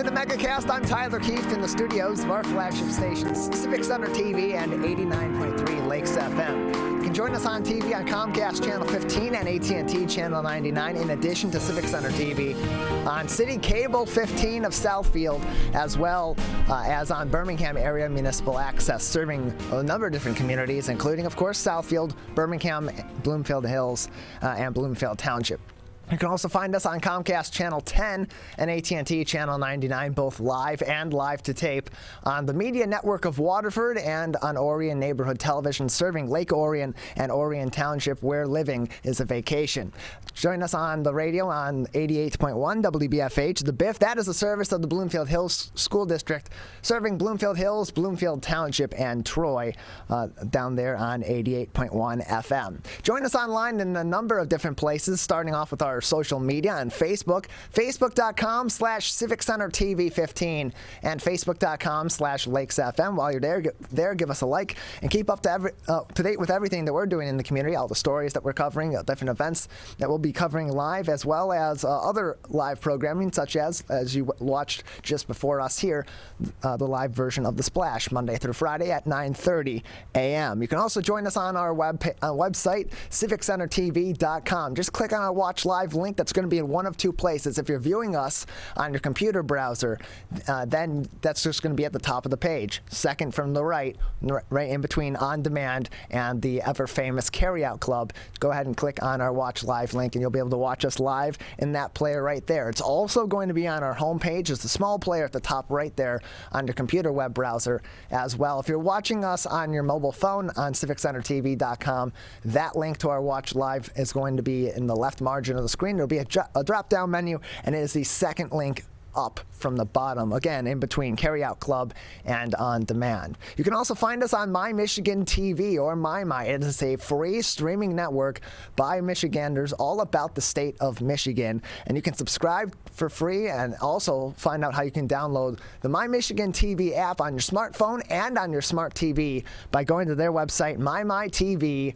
to Megacast. I'm Tyler Keefe in the studios of our flagship stations, Civic Center TV and 89.3 Lakes FM. You can join us on TV on Comcast Channel 15 and AT&T Channel 99, in addition to Civic Center TV on City Cable 15 of Southfield, as well as on Birmingham Area Municipal Access, serving a number of different communities, including, of course, Southfield, Birmingham, Bloomfield Hills, and Bloomfield Township. You can also find us on Comcast Channel 10 and AT&T Channel 99, both live and live to tape, on the Media Network of Waterford and on Orion Neighborhood Television, serving Lake Orion and Orion Township, where living is a vacation. Join us on the radio on 88.1 WBFH, the BIF. That is a service of the Bloomfield Hills School District, serving Bloomfield Hills, Bloomfield Township, and Troy, down there on 88.1 FM. Join us online in a number of different places, starting off with our social media on Facebook, facebook.com/CivicCenterTV15 and facebook.com/LakesFM. While you're there, give us a like and keep up to date with everything that we're doing in the community, all the stories that we're covering, different events that we'll be covering live, as well as other live programming, such as you watched just before us here, the live version of The Splash, Monday through Friday at 9:30 a.m. You can also join us on our website, CivicCenterTV.com. Just click on our Watch Live link. That's going to be in one of two places. If you're viewing us on your computer browser, then that's just going to be at the top of the page, second from the right in between On Demand and the ever-famous Carryout Club. Go ahead and click on our Watch Live link, and you'll be able to watch us live in that player right there. It's also going to be on our homepage. It's a small player at the top right there on your computer web browser as well. If you're watching us on your mobile phone on CivicCenterTV.com, that link to our Watch Live is going to be in the left margin of the screen. There'll be a drop-down menu, and it is the second link up from the bottom, again, in between Carryout Club and On Demand. You can also find us on My Michigan TV, or MyMy. It is a free streaming network by Michiganders all about the state of Michigan, and you can subscribe for free and also find out how you can download the My Michigan TV app on your smartphone and on your smart TV by going to their website, mymytv.org.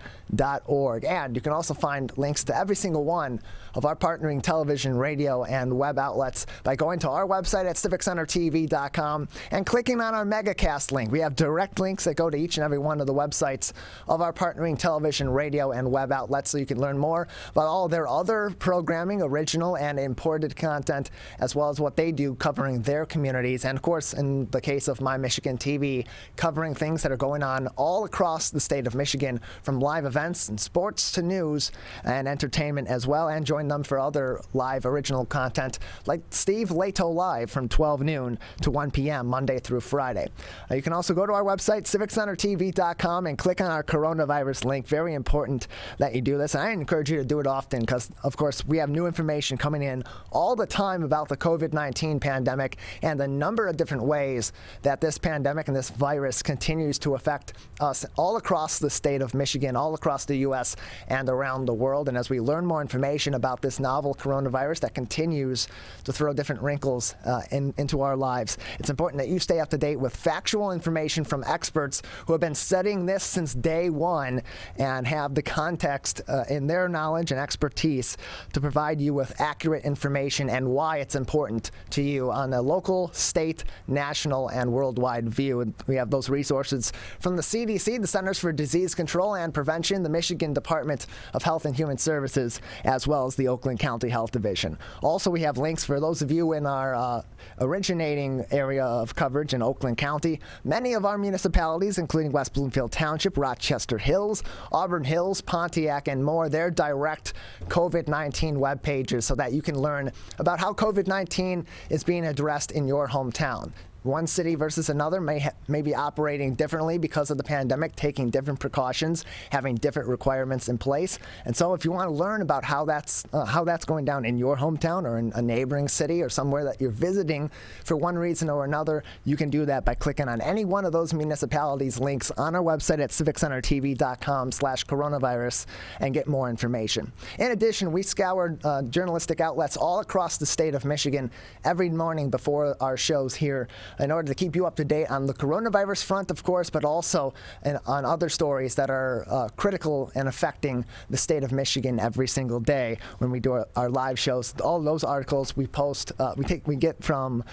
And you can also find links to every single one of our partnering television, radio, and web outlets by going to our website at CivicCenterTV.com and clicking on our Megacast link. We have direct links that go to each and every one of the websites of our partnering television, radio, and web outlets, so you can learn more about all their other programming, original and imported content, as well as what they do covering their communities. And, of course, in the case of My Michigan TV, covering things that are going on all across the state of Michigan, from live events and sports to news and entertainment as well, and join them for other live original content like Steve Lato Live from 12 noon to 1 p.m. Monday through Friday. You can also go to our website, CivicCenterTV.com, and click on our coronavirus link. Very important that you do this, and I encourage you to do it often because, of course, we have new information coming in all the time about the COVID-19 pandemic and the number of different ways that this pandemic and this virus continues to affect us all across the state of Michigan, all across the U.S. and around the world. And as we learn more information about this novel coronavirus that continues to throw different wrinkles into our lives, it's important that you stay up to date with factual information from experts who have been studying this since day one and have the context in their knowledge and expertise to provide you with accurate information and why it's important to you on a local, state, national, and worldwide view. And we have those resources from the CDC, the Centers for Disease Control and Prevention, the Michigan Department of Health and Human Services, as well as the Oakland County Health Division. Also, we have links for those of you in our originating area of coverage in Oakland County. Many of our municipalities, including West Bloomfield Township, Rochester Hills, Auburn Hills, Pontiac, and more, their direct COVID-19 web pages so that you can learn about how COVID-19 is being addressed in your hometown. One city versus another may be operating differently because of the pandemic, taking different precautions, having different requirements in place. And so if you want to learn about how that's going down in your hometown or in a neighboring city or somewhere that you're visiting for one reason or another, you can do that by clicking on any one of those municipalities' links on our website at CivicCenterTV.com/coronavirus and get more information. In addition, we scour journalistic outlets all across the state of Michigan every morning before our shows here in order to keep you up to date on the coronavirus front, of course, but also on other stories that are critical and affecting the state of Michigan every single day when we do our live shows. All those articles we post, we get from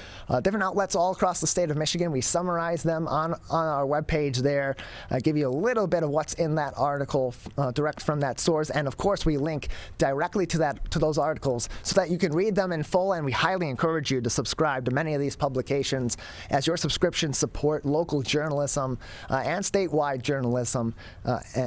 different outlets all across the state of Michigan. We summarize them on our webpage there, give you a little bit of what's in that article direct from that source, and of course we link directly to those articles so that you can read them in full, and we highly encourage you to subscribe to many of these publications, as your subscriptions support local journalism and statewide journalism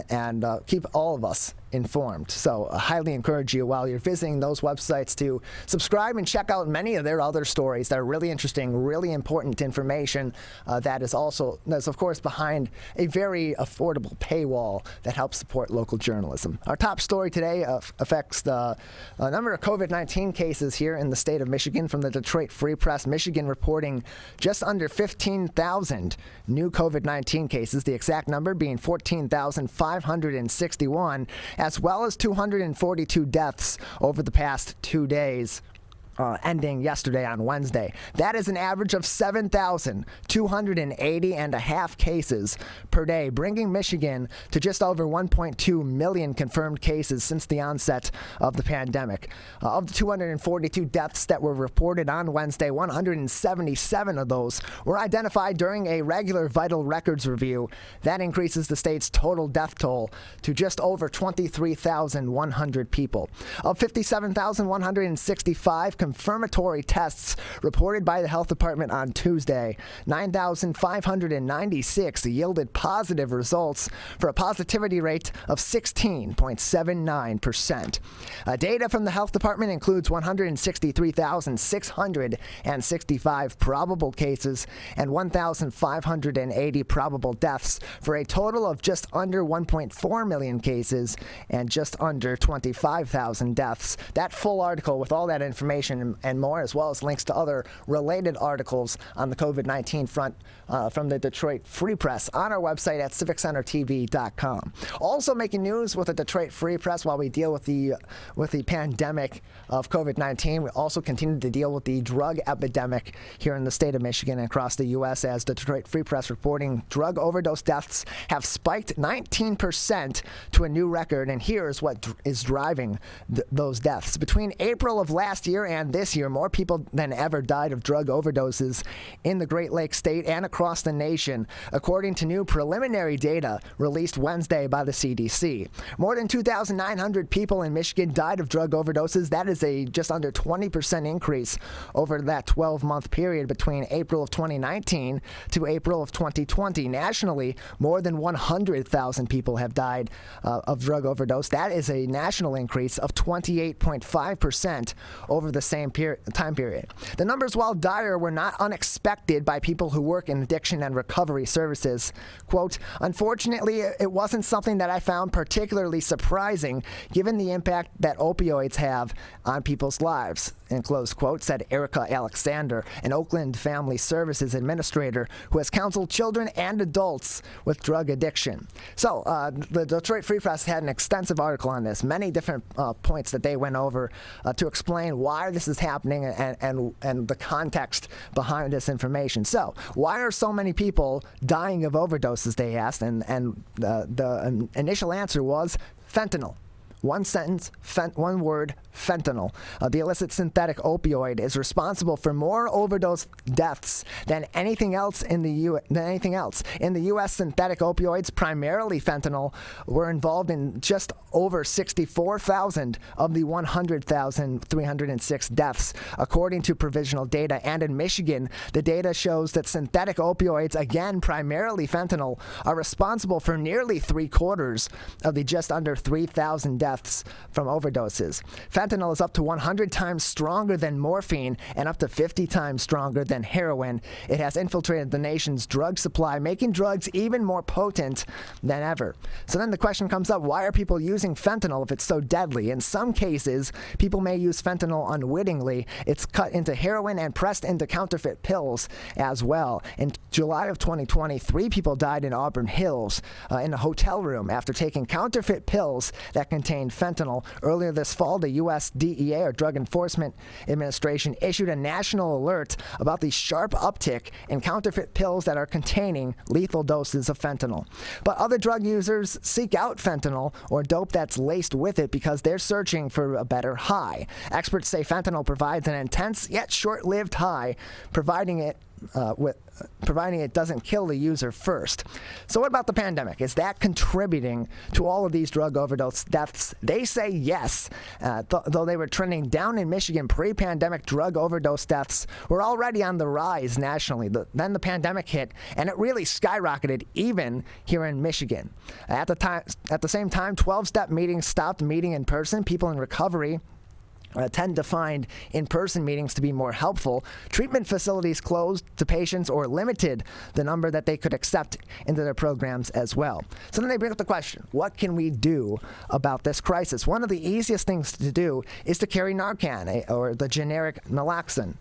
and keep all of us informed. So I highly encourage you, while you're visiting those websites, to subscribe and check out many of their other stories that are really interesting, really important information that's of course behind a very affordable paywall that helps support local journalism. Our top story today affects the number of COVID-19 cases here in the state of Michigan, from the Detroit Free Press. Michigan reporting just under 15,000 new COVID-19 cases, the exact number being 14,561, as well as 242 deaths over the past 2 days. Ending yesterday on Wednesday. That is an average of 7,280 and a half cases per day, bringing Michigan to just over 1.2 million confirmed cases since the onset of the pandemic. Of the 242 deaths that were reported on Wednesday, 177 of those were identified during a regular vital records review. That increases the state's total death toll to just over 23,100 people. Of 57,165 confirmatory tests reported by the health department on Tuesday, 9,596 yielded positive results for a positivity rate of 16.79%. Data from the health department includes 163,665 probable cases and 1,580 probable deaths, for a total of just under 1.4 million cases and just under 25,000 deaths. That full article with all that information and more, as well as links to other related articles on the COVID-19 front from the Detroit Free Press on our website at civiccentertv.com. Also making news with the Detroit Free Press while we deal with the pandemic of COVID-19, we also continue to deal with the drug epidemic here in the state of Michigan and across the U.S., as the Detroit Free Press reporting drug overdose deaths have spiked 19% to a new record, and here's what is driving those deaths. Between April of last year and this year, more people than ever died of drug overdoses in the Great Lakes state and across the nation, according to new preliminary data released Wednesday by the CDC. More than 2,900 people in Michigan died of drug overdoses. That is a just under 20% increase over that 12-month period between April of 2019 to April of 2020. Nationally, more than 100,000 people have died of drug overdose. That is a national increase of 28.5% over the same time period. The numbers, while dire, were not unexpected by people who work in addiction and recovery services. Quote, "Unfortunately, it wasn't something that I found particularly surprising given the impact that opioids have on people's lives," in close quote, said Erica Alexander, an Oakland Family Services administrator who has counseled children and adults with drug addiction. So the Detroit Free Press had an extensive article on this, many different points that they went over to explain why this is happening and the context behind this information. So why are so many people dying of overdoses, they asked, and the initial answer was fentanyl. One sentence, one word, fentanyl. The illicit synthetic opioid is responsible for more overdose deaths than anything else in the U.S. In the U.S., synthetic opioids, primarily fentanyl, were involved in just over 64,000 of the 100,306 deaths, according to provisional data. And in Michigan, the data shows that synthetic opioids, again primarily fentanyl, are responsible for nearly 3/4 of the just under 3,000 deaths from overdoses. Fentanyl is up to 100 times stronger than morphine and up to 50 times stronger than heroin. It has infiltrated the nation's drug supply, making drugs even more potent than ever. So then the question comes up, why are people using fentanyl if it's so deadly? In some cases, people may use fentanyl unwittingly. It's cut into heroin and pressed into counterfeit pills as well. In July of 2020, 3 people died in Auburn Hills in a hotel room after taking counterfeit pills that contained contained fentanyl. Earlier this fall, the U.S. DEA, or Drug Enforcement Administration, issued a national alert about the sharp uptick in counterfeit pills that are containing lethal doses of fentanyl. But other drug users seek out fentanyl or dope that's laced with it because they're searching for a better high. Experts say fentanyl provides an intense yet short-lived high, providing it doesn't kill the user first. So what about the pandemic? Is that contributing to all of these drug overdose deaths? They say yes. Though they were trending down in Michigan, pre-pandemic drug overdose deaths were already on the rise nationally. Then the pandemic hit, and it really skyrocketed even here in Michigan. At the same time, 12-step meetings stopped meeting in person. People in recovery tend to find in-person meetings to be more helpful. Treatment facilities closed to patients or limited the number that they could accept into their programs as well. So then they bring up the question, what can we do about this crisis? One of the easiest things to do is to carry Narcan, or the generic naloxone,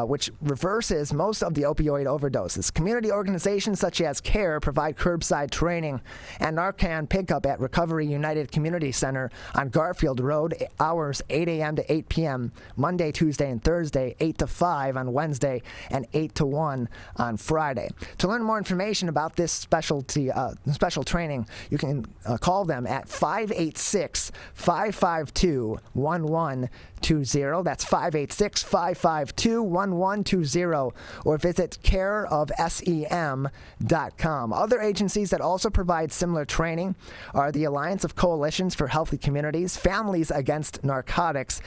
which reverses most of the opioid overdoses. Community organizations such as CARE provide curbside training and Narcan pickup at Recovery United Community Center on Garfield Road, hours 8 a.m. to 8 p.m. Monday, Tuesday, and Thursday, 8 to 5 on Wednesday, and 8 to 1 on Friday. To learn more information about this special training, you can call them at 586-552-1120. That's 586-552-1120, or visit careofsem.com. Other agencies that also provide similar training are the Alliance of Coalitions for Healthy Communities, Families Against Narcotics,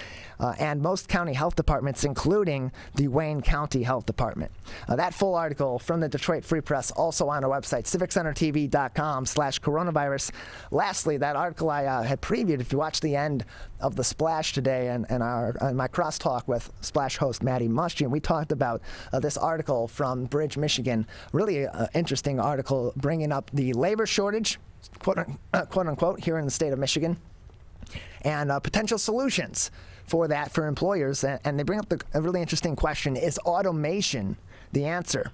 and most county health departments, including the Wayne County Health Department. That full article from the Detroit Free Press also on our website, civiccentertv.com/coronavirus. Lastly, that article I had previewed, if you watched the end of the Splash today and my crosstalk with Splash host Maddie Mustian, we talked about this article from Bridge, Michigan. Really interesting article bringing up the labor shortage, quote unquote, here in the state of Michigan, and potential solutions for that for employers. And they bring up a really interesting question: is automation the answer?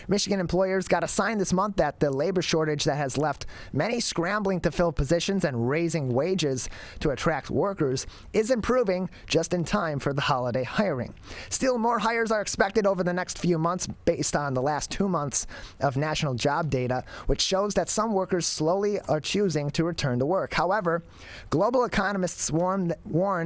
Michigan employers got a sign this month that the labor shortage that has left many scrambling to fill positions and raising wages to attract workers is improving just in time for the holiday hiring. Still, more hires are expected over the next few months based on the last 2 months of national job data, which shows that some workers slowly are choosing to return to work. However, global economists warn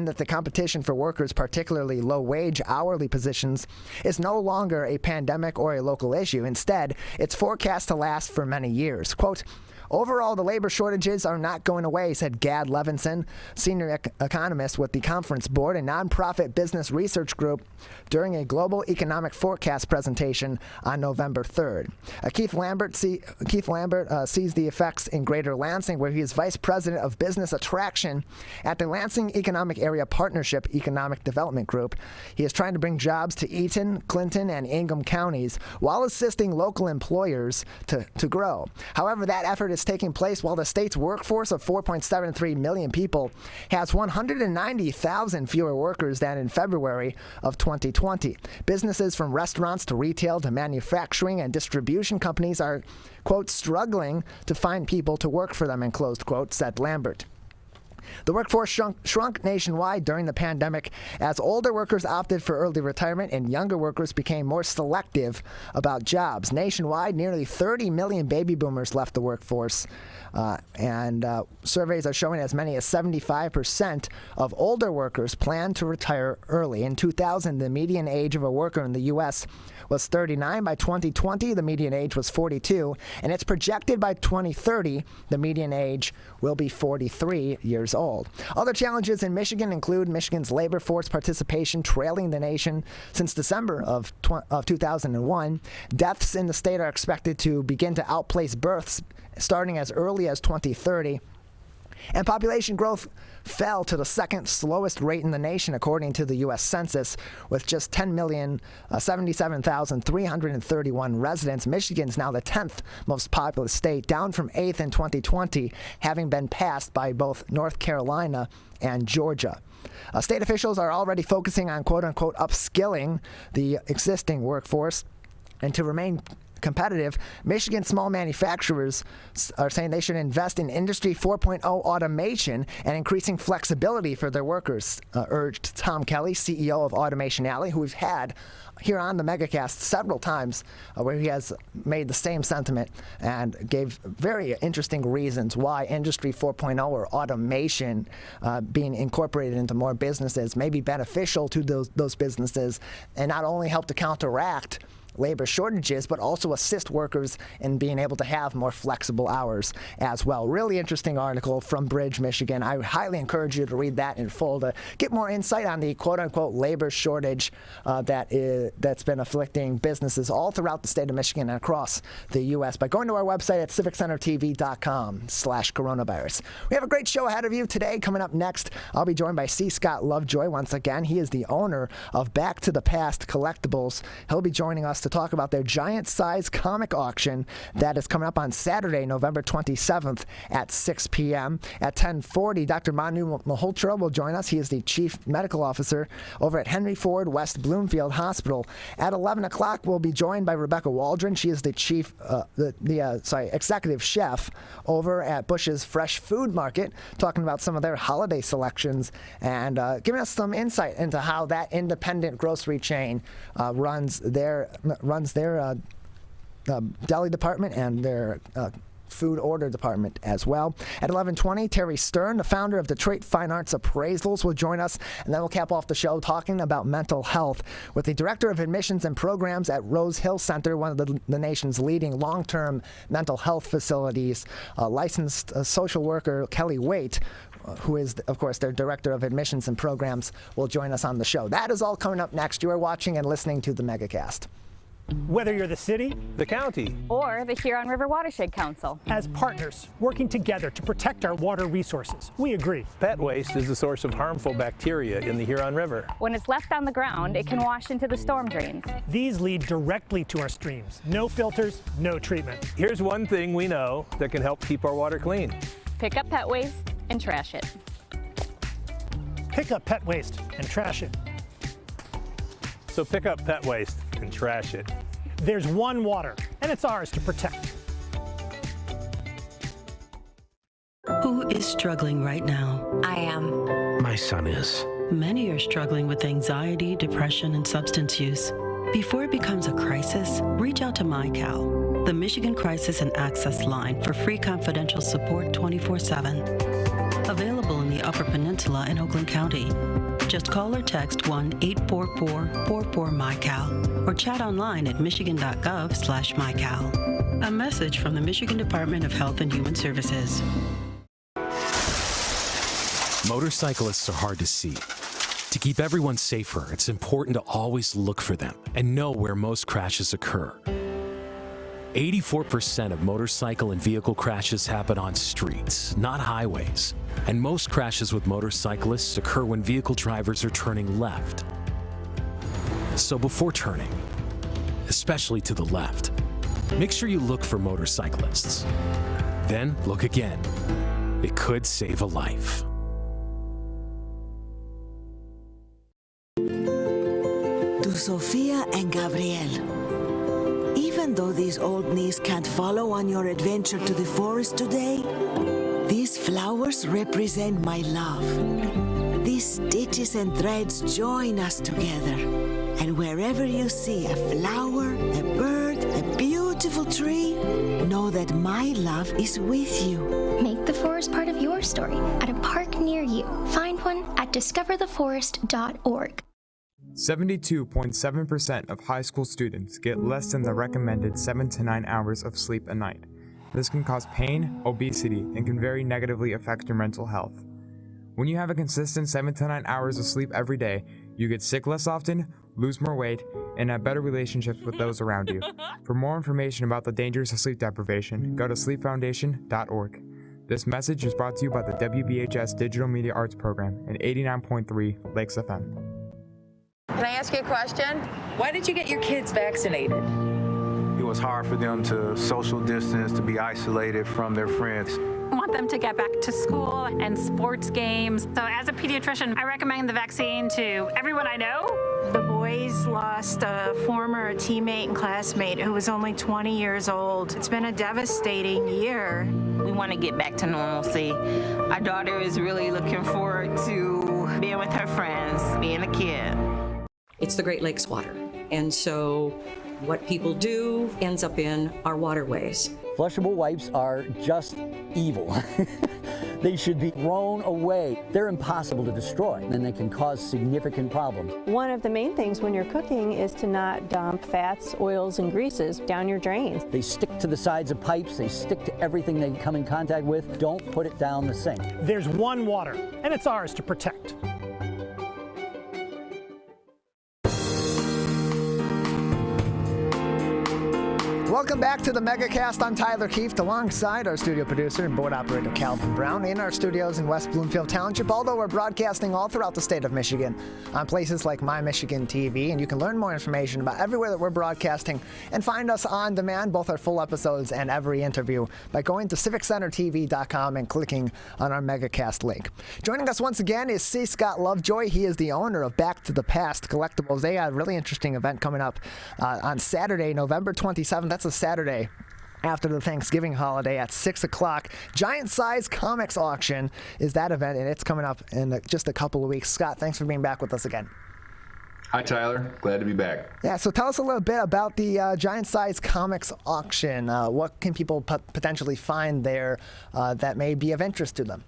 that the competition for workers, particularly low-wage hourly positions, is no longer a pandemic or a local issue. Instead, it's forecast to last for many years. Quote, "Overall, the labor shortages are not going away," said Gad Levinson, senior economist with the Conference Board, a nonprofit business research group, during a global economic forecast presentation on November 3rd. Keith Lambert sees the effects in Greater Lansing, where he is vice president of business attraction at the Lansing Economic Area Partnership Economic Development Group. He is trying to bring jobs to Eaton, Clinton, and Ingham counties while assisting local employers to grow. However, that effort is taking place while the state's workforce of 4.73 million people has 190,000 fewer workers than in February of 2020. Businesses from restaurants to retail to manufacturing and distribution companies are, quote, struggling to find people to work for them, end closed quote, said Lambert. The workforce shrunk nationwide during the pandemic as older workers opted for early retirement and younger workers became more selective about jobs. Nationwide, nearly 30 million baby boomers left the workforce, and surveys are showing as many as 75% of older workers plan to retire early. In 2000, the median age of a worker in the U.S. was 39. By 2020, the median age was 42, and it's projected by 2030, the median age will be 43 years old. Other challenges in Michigan include Michigan's labor force participation trailing the nation since December of 2001. Deaths in the state are expected to begin to outpace births starting as early as 2030. And population growth fell to the second slowest rate in the nation, according to the U.S. Census, with just 10,077,331 residents. Michigan's now the 10th most populous state, down from 8th in 2020, having been passed by both North Carolina and Georgia. State officials are already focusing on quote-unquote upskilling the existing workforce and to remain competitive, Michigan small manufacturers are saying they should invest in Industry 4.0 automation and increasing flexibility for their workers, urged Tom Kelly, CEO of Automation Alley, who we've had here on the Megacast several times, where he has made the same sentiment and gave very interesting reasons why Industry 4.0 or automation being incorporated into more businesses may be beneficial to those businesses and not only help to counteract labor shortages, but also assist workers in being able to have more flexible hours as well. Really interesting article from Bridge, Michigan. I highly encourage you to read that in full to get more insight on the quote-unquote labor shortage that's been afflicting businesses all throughout the state of Michigan and across the U.S. by going to our website at civiccentertv.com/coronavirus. We have a great show ahead of you today. Coming up next, I'll be joined by C. Scott Lovejoy once again. He is the owner of Back to the Past Collectibles. He'll be joining us to talk about their giant-size comic auction that is coming up on Saturday, November 27th at 6 p.m. At 10:40, Dr. Manu Malhotra will join us. He is the Chief Medical Officer over at Henry Ford West Bloomfield Hospital. At 11 o'clock, we'll be joined by Rebecca Waldron. She is the Executive Chef over at Bush's Fresh Food Market, talking about some of their holiday selections and giving us some insight into how that independent grocery chain runs their deli department and their food order department as well. At 11:20, Terri Stearn, the founder of Detroit Fine Arts Appraisals, will join us, and then we'll cap off the show talking about mental health with the Director of Admissions and Programs at Rose Hill Center, one of the nation's leading long-term mental health facilities, licensed social worker Kelli Waite, who is, of course, their Director of Admissions and Programs, will join us on the show. That is all coming up next. You are watching and listening to the Megacast. Whether you're the city, the county, or the Huron River Watershed Council. As partners working together to protect our water resources, we agree. Pet waste is the source of harmful bacteria in the Huron River. When it's left on the ground, it can wash into the storm drains. These lead directly to our streams. No filters, no treatment. Here's one thing we know that can help keep our water clean. Pick up pet waste and trash it. Pick up pet waste and trash it. So pick up pet waste and trash it. There's one water, and it's ours to protect. Who is struggling right now? I am. My son is. Many are struggling with anxiety, depression, and substance use. Before it becomes a crisis, reach out to MyCal, the Michigan Crisis and Access Line for free confidential support 24/7. Available in the Upper Peninsula and Oakland County. Just call or text 1-844-44-MyCal or chat online at michigan.gov/MyCal. A message from the Michigan Department of Health and Human Services. Motorcyclists are hard to see. To keep everyone safer, it's important to always look for them and know where most crashes occur. 84% of motorcycle and vehicle crashes happen on streets, not highways. And most crashes with motorcyclists occur when vehicle drivers are turning left. So before turning, especially to the left, make sure you look for motorcyclists. Then look again. It could save a life. To Sophia and Gabriel. Even though these old knees can't follow on your adventure to the forest today, these flowers represent my love. These stitches and threads join us together. And wherever you see a flower, a bird, a beautiful tree, know that my love is with you. Make the forest part of your story at a park near you. Find one at discovertheforest.org. 72.7% of high school students get less than the recommended 7 to 9 hours of sleep a night. This can cause pain, obesity, and can very negatively affect your mental health. When you have a consistent 7 to 9 hours of sleep every day, you get sick less often, lose more weight, and have better relationships with those around you. For more information about the dangers of sleep deprivation, go to sleepfoundation.org. This message is brought to you by the WBHS Digital Media Arts Program and 89.3 Lakes FM. Can I ask you a question? Why did you get your kids vaccinated? It was hard for them to social distance, to be isolated from their friends. I want them to get back to school and sports games. So as a pediatrician, I recommend the vaccine to everyone I know. The boys Ray's lost a former teammate and classmate who was only 20 years old. It's been a devastating year. We want to get back to normalcy. Our daughter is really looking forward to being with her friends, being a kid. It's the Great Lakes water, and so what people do ends up in our waterways. Flushable wipes are just evil. They should be thrown away. They're impossible to destroy, and they can cause significant problems. One of the main things when you're cooking is to not dump fats, oils, and greases down your drains. They stick to the sides of pipes. They stick to everything they come in contact with. Don't put it down the sink. There's one water, and it's ours to protect. Welcome back to the Megacast. I'm Tyler Keefe, alongside our studio producer and board operator Calvin Brown in our studios in West Bloomfield Township, although we're broadcasting all throughout the state of Michigan on places like My Michigan TV, and you can learn more information about everywhere that we're broadcasting and find us on demand, both our full episodes and every interview, by going to civiccentertv.com and clicking on our Megacast link. Joining us once again is C. Scott Lovejoy. He is the owner of Back to the Past Collectibles. They got a really interesting event coming up on Saturday, November 27th. That's a Saturday after the Thanksgiving holiday at 6 o'clock. Giant Size Comics Auction is that event, and it's coming up in just a couple of weeks. Scott, thanks for being back with us again. Hi, Tyler. Glad to be back. Yeah, so tell us a little bit about the Giant Size Comics Auction. What can people potentially find there that may be of interest to them?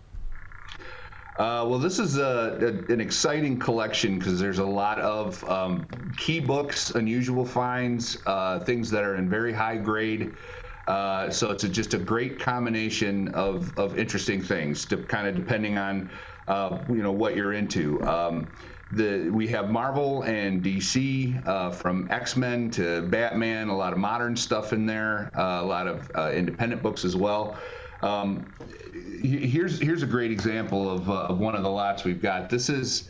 Well, this is an exciting collection because there's a lot of key books, unusual finds, things that are in very high grade. So it's just a great combination of interesting things, kind of depending on what you're into. We have Marvel and DC, from X-Men to Batman, a lot of modern stuff in there, a lot of independent books as well. Here's a great example of one of the lots we've got. This is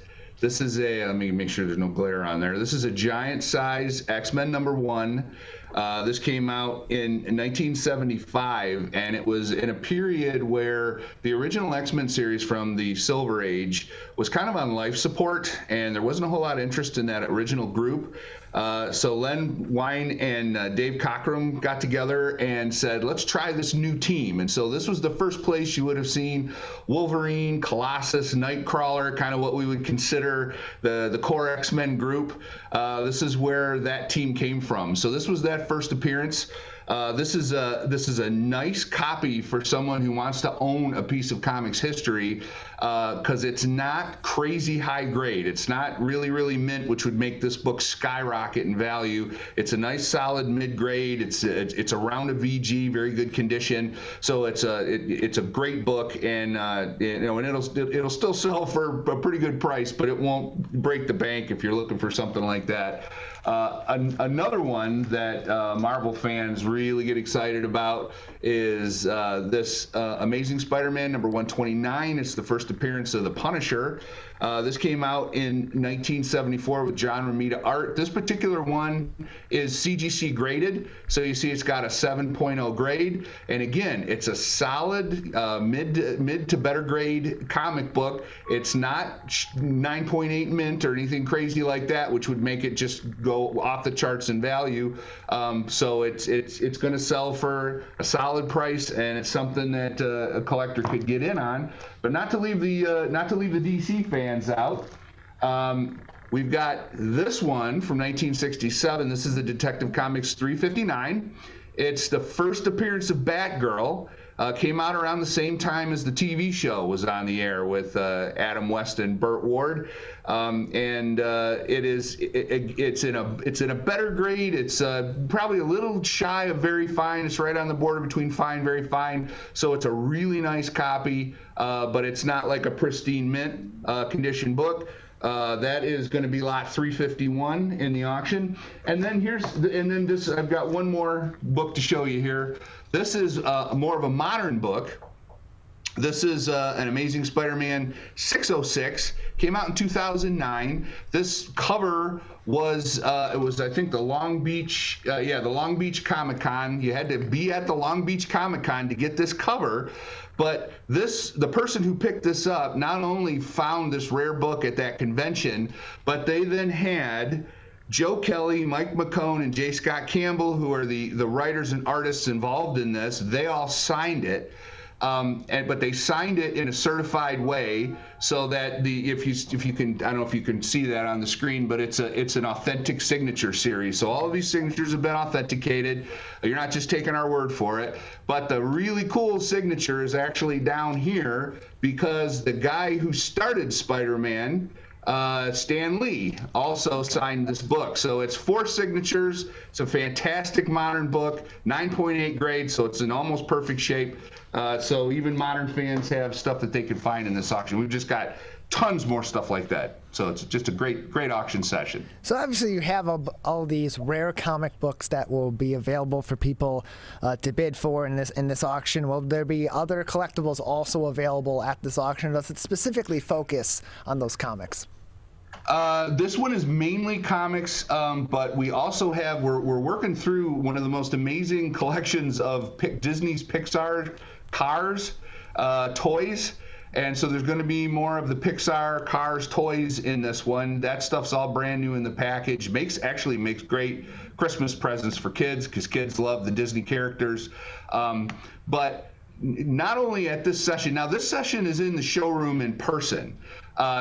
a, let me make sure there's no glare on there. This is a giant size X-Men #1. This came out in 1975, and it was in a period where the original X-Men series from the Silver Age was kind of on life support, and there wasn't a whole lot of interest in that original group. So Len Wein and Dave Cockrum got together and said, let's try this new team. And so this was the first place you would have seen Wolverine, Colossus, Nightcrawler, kind of what we would consider the core X-Men group. This is where that team came from. So this was that first appearance. This is a nice copy for someone who wants to own a piece of comics history, because it's not crazy high grade. It's not really mint, which would make this book skyrocket in value. It's a nice solid mid grade. It's around a VG, very good condition. So it's a great book, and and it'll still sell for a pretty good price, but it won't break the bank if you're looking for something like that. Another one that Marvel fans really get excited about is this Amazing Spider-Man #129. It's the first appearance of the Punisher. This came out in 1974 with John Romita art. This particular one is CGC graded, so you see it's got a 7.0 grade. And again, it's a solid mid to better grade comic book. It's not 9.8 mint or anything crazy like that, which would make it just go off the charts in value. So it's going to sell for a solid price, and it's something that a collector could get in on. But not to leave the DC fans out. We've got this one from 1967. This is the Detective Comics 359. It's the first appearance of Batgirl. Came out around the same time as the TV show was on the air with Adam West and Burt Ward, and it's in a better grade. It's probably a little shy of very fine. It's right on the border between fine, very fine. So it's a really nice copy, but it's not like a pristine mint condition book. That is going to be lot 351 in the auction. And then I've got one more book to show you here. This is more of a modern book. This is an Amazing Spider-Man 606. Came out in 2009. This cover was I think the Long Beach Comic-Con. You had to be at the Long Beach Comic-Con to get this cover. But the person who picked this up not only found this rare book at that convention, but they then had Joe Kelly, Mike McCone, and J. Scott Campbell, who are the writers and artists involved in this, they all signed it. But they signed it in a certified way so that if you can, I don't know if you can see that on the screen, but it's an authentic signature series. So all of these signatures have been authenticated. You're not just taking our word for it. But the really cool signature is actually down here because the guy who started Spider-Man, Stan Lee, also signed this book. So it's 4 signatures. It's a fantastic modern book, 9.8 grade, so it's in almost perfect shape. So even modern fans have stuff that they can find in this auction. We've just got tons more stuff like that. So it's just a great auction session. So obviously you have all these rare comic books that will be available for people to bid for in this auction. Will there be other collectibles also available at this auction? Does it specifically focus on those comics? This one is mainly comics, but we also have, we're working through one of the most amazing collections of Disney's Pixar Cars toys. And so there's going to be more of the Pixar Cars toys in this one. That stuff's all brand new in the package. Actually makes great Christmas presents for kids because kids love the Disney characters. But not only at this session, now this session is in the showroom in person.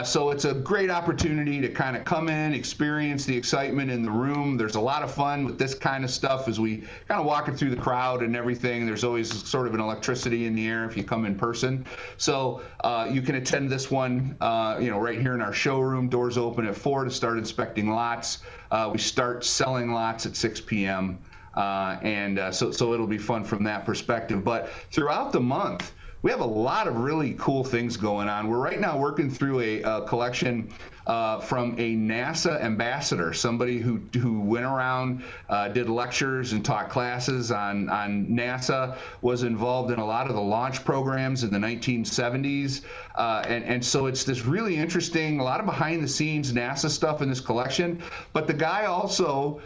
So it's a great opportunity to kind of come in, experience the excitement in the room. There's a lot of fun with this kind of stuff as we kind of walk it through the crowd and everything. There's always sort of an electricity in the air if you come in person. So you can attend this one, right here in our showroom. Doors open at 4 to start inspecting lots. We start selling lots at 6 p.m. So it'll be fun from that perspective. But throughout the month, we have a lot of really cool things going on. We're right now working through a collection from a NASA ambassador, somebody who went around, did lectures and taught classes on NASA, was involved in a lot of the launch programs in the 1970s. And so it's this really interesting, a lot of behind the scenes NASA stuff in this collection. But the guy also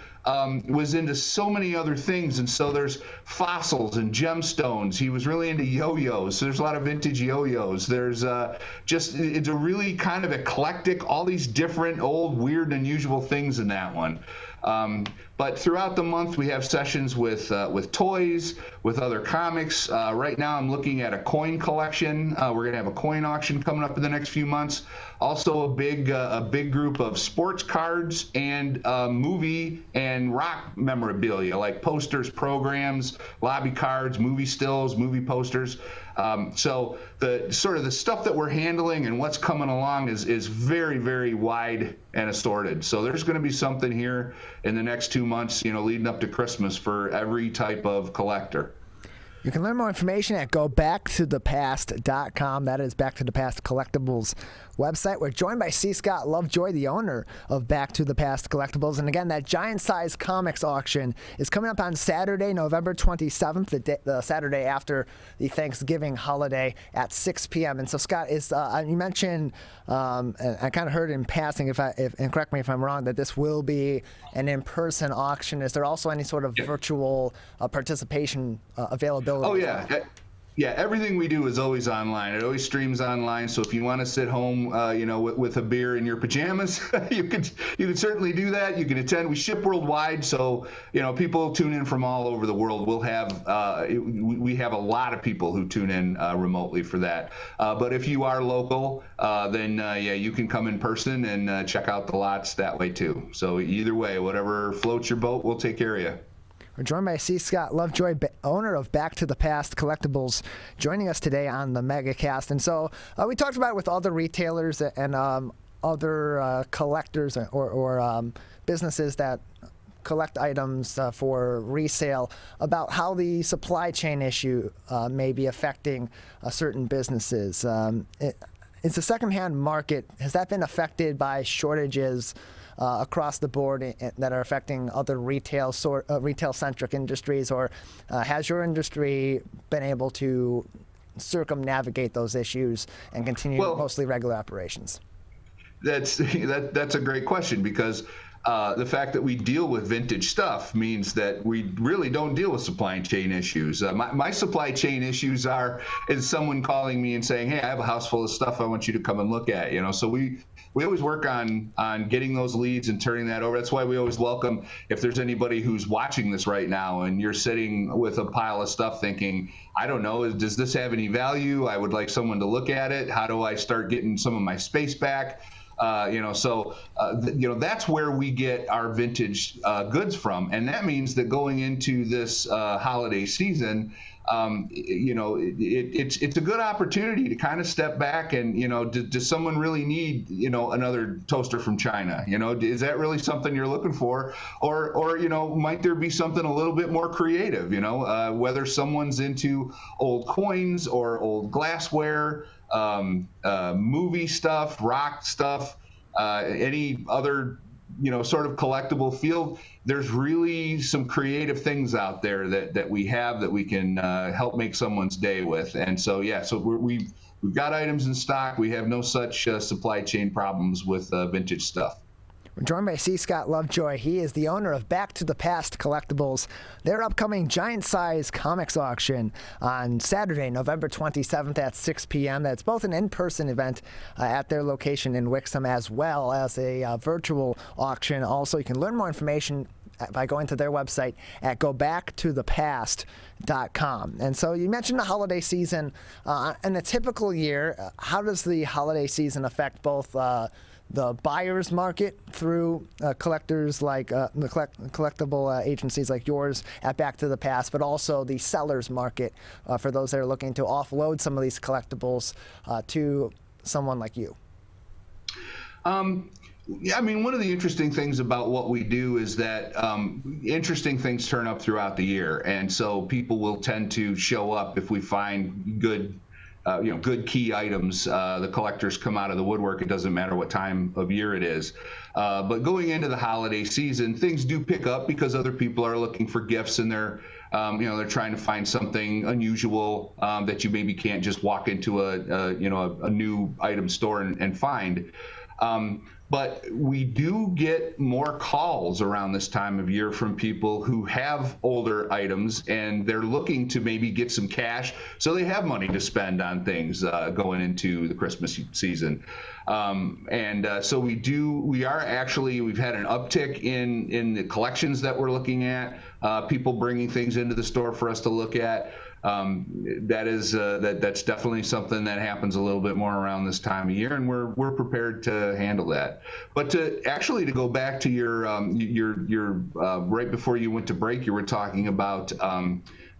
was into so many other things, and so there's fossils and gemstones. He was really into yo-yos, so there's a lot of vintage yo-yos. There's it's a really kind of eclectic, all these different old, weird, unusual things in that one. But throughout the month, we have sessions with toys, with other comics. Right now, I'm looking at a coin collection. We're going to have a coin auction coming up in the next few months. Also, a big group of sports cards and movie and rock memorabilia, like posters, programs, lobby cards, movie stills, movie posters. So the sort of the stuff that we're handling and what's coming along is very, very wide and assorted. So there's going to be something here in the next 2 months, leading up to Christmas for every type of collector. You can learn more information at gobacktothepast.com. That is Back to the Past Collectibles website. We're joined by C. Scott Lovejoy, the owner of Back to the Past Collectibles. And again, that giant size comics auction is coming up on Saturday, November 27th, the Saturday after the Thanksgiving holiday at 6 p.m. And so, Scott, you mentioned, and I kind of heard in passing, and correct me if I'm wrong, that this will be an in-person auction. Is there also any sort of virtual participation availability? Oh, yeah. Yeah, everything we do is always online. It always streams online. So if you want to sit home, with a beer in your pajamas, you can certainly do that. You can attend. We ship worldwide, so people tune in from all over the world. We have a lot of people who tune in remotely for that. But if you are local, then you can come in person and check out the lots that way too. So either way, whatever floats your boat, we'll take care of you. We're joined by C. Scott Lovejoy, owner of Back to the Past Collectibles, joining us today on the Megacast. And so we talked about it with other retailers and other collectors or businesses that collect items for resale about how the supply chain issue may be affecting certain businesses. Is the secondhand market, has that been affected by shortages across the board that are affecting other retail-centric industries, or has your industry been able to circumnavigate those issues and continue mostly regular operations? That's a great question because the fact that we deal with vintage stuff means that we really don't deal with supply chain issues. My supply chain issues is someone calling me and saying, hey, I have a house full of stuff I want you to come and look at. So we always work on getting those leads and turning that over. That's why we always welcome, if there's anybody who's watching this right now and you're sitting with a pile of stuff thinking, I don't know, does this have any value? I would like someone to look at it. How do I start getting some of my space back? That's where we get our vintage goods from. And that means that going into this holiday season, it's a good opportunity to kind of step back and, does someone really need, another toaster from China? Is that really something you're looking for? Or might there be something a little bit more creative, whether someone's into old coins or old glassware, movie stuff, rock stuff, any other, sort of collectible field. There's really some creative things out there that we have that we can help make someone's day with. And so, we've got items in stock. We have no such supply chain problems with vintage stuff. We're joined by C. Scott Lovejoy. He is the owner of Back to the Past Collectibles. Their upcoming giant-size comics auction on Saturday, November 27th at 6 p.m. That's both an in-person event at their location in Wixom as well as a virtual auction. Also, you can learn more information by going to their website at gobacktothepast.com. And so you mentioned the holiday season. In a typical year, how does the holiday season affect both the buyer's market through collectors like the collectible agencies like yours at Back to the Past, but also the seller's market for those that are looking to offload some of these collectibles to someone like you? One of the interesting things about what we do is that interesting things turn up throughout the year. And so people will tend to show up if we find good key items. The collectors come out of the woodwork. It doesn't matter what time of year it is. But going into the holiday season, things do pick up because other people are looking for gifts and they're trying to find something unusual that you maybe can't just walk into a new item store and find. But we do get more calls around this time of year from people who have older items and they're looking to maybe get some cash so they have money to spend on things going into the Christmas season. So we've had an uptick in the collections that we're looking at, people bringing things into the store for us to look at. That's definitely something that happens a little bit more around this time of year, and we're prepared to handle that. But to go back to your right before you went to break, you were talking about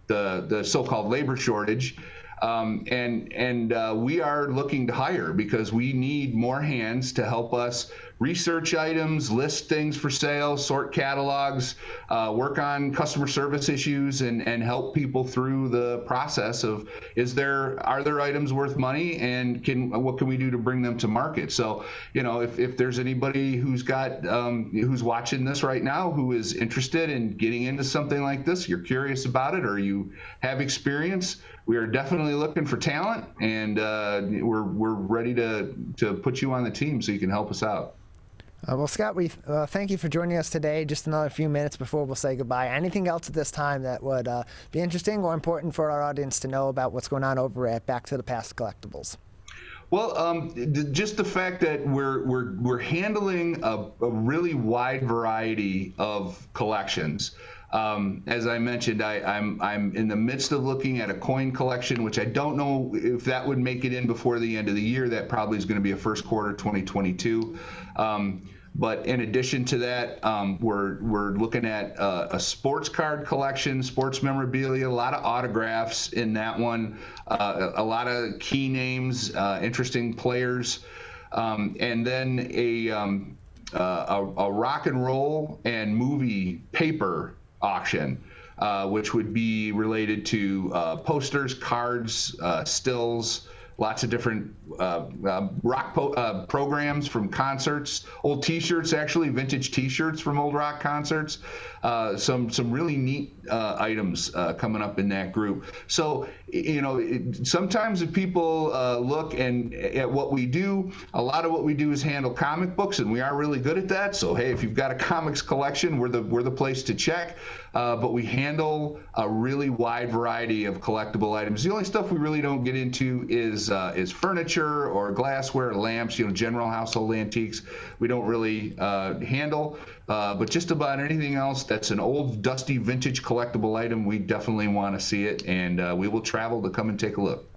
the so-called labor shortage. We are looking to hire because we need more hands to help us research items, list things for sale, sort catalogs, work on customer service issues, and help people through the process of are there items worth money, and what can we do to bring them to market? So if there's anybody who's watching this right now who is interested in getting into something like this, you're curious about it, or you have experience, we are definitely looking for talent, and we're ready to put you on the team so you can help us out. Well, Scott, we thank you for joining us today. Just another few minutes before we'll say goodbye. Anything else at this time that would be interesting or important for our audience to know about what's going on over at Back to the Past Collectibles? Well, just the fact that we're handling a really wide variety of collections. As I mentioned, I'm in the midst of looking at a coin collection, which I don't know if that would make it in before the end of the year. That probably is going to be a first quarter 2022. But in addition to that, we're looking at a sports card collection, sports memorabilia, a lot of autographs in that one, a lot of key names, interesting players, and then a rock and roll and movie paper auction, which would be related to posters, cards, stills, lots of different rock programs from concerts, old T-shirts, actually vintage T-shirts from old rock concerts. Some really neat items coming up in that group. So sometimes if people look at what we do, a lot of what we do is handle comic books, and we are really good at that. So hey, if you've got a comics collection, we're the place to check. But we handle a really wide variety of collectible items. The only stuff we really don't get into is furniture or glassware, lamps, general household antiques. We don't really handle. But just about anything else that's an old, dusty, vintage collectible item, we definitely want to see it, and we will travel to come and take a look.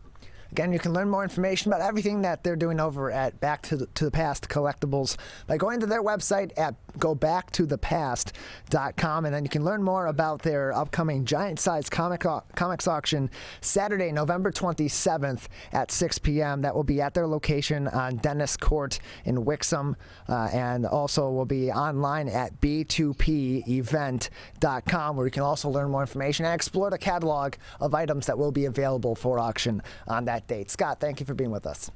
Again, you can learn more information about everything that they're doing over at Back to the Past Collectibles by going to their website at gobacktothepast.com, and then you can learn more about their upcoming giant-size comics auction Saturday, November 27th at 6 p.m. That will be at their location on Dennis Court in Wixom, and also will be online at b2pevent.com, where you can also learn more information and explore the catalog of items that will be available for auction on that date. Scott, thank you for being with us.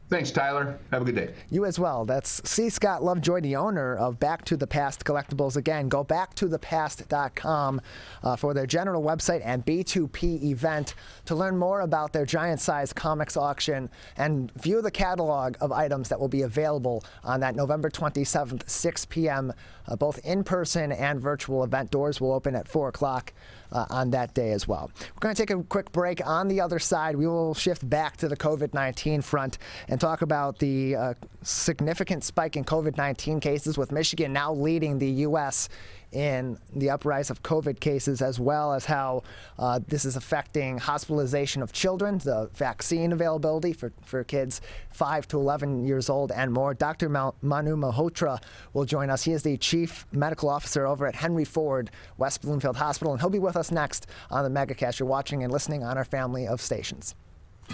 Thanks, Tyler. Have a good day. You as well. That's C. Scott Lovejoy, the owner of Back to the Past Collectibles. Again, go backtothepast.com for their general website and B2P event to learn more about their giant-size comics auction and view the catalog of items that will be available on that November 27th, 6 p.m., both in-person and virtual event. Doors will open at 4 o'clock. On that day as well. We're going to take a quick break. On the other side, we will shift back to the COVID-19 front and talk about the significant spike in COVID-19 cases, with Michigan now leading the U.S. in the uprise of COVID cases, as well as how this is affecting hospitalization of children, the vaccine availability for kids 5 to 11 years old and more. Dr. Manu Malhotra will join us. He is the Chief Medical Officer over at Henry Ford West Bloomfield Hospital, and he'll be with us next on the Megacast. You're watching and listening on our family of stations.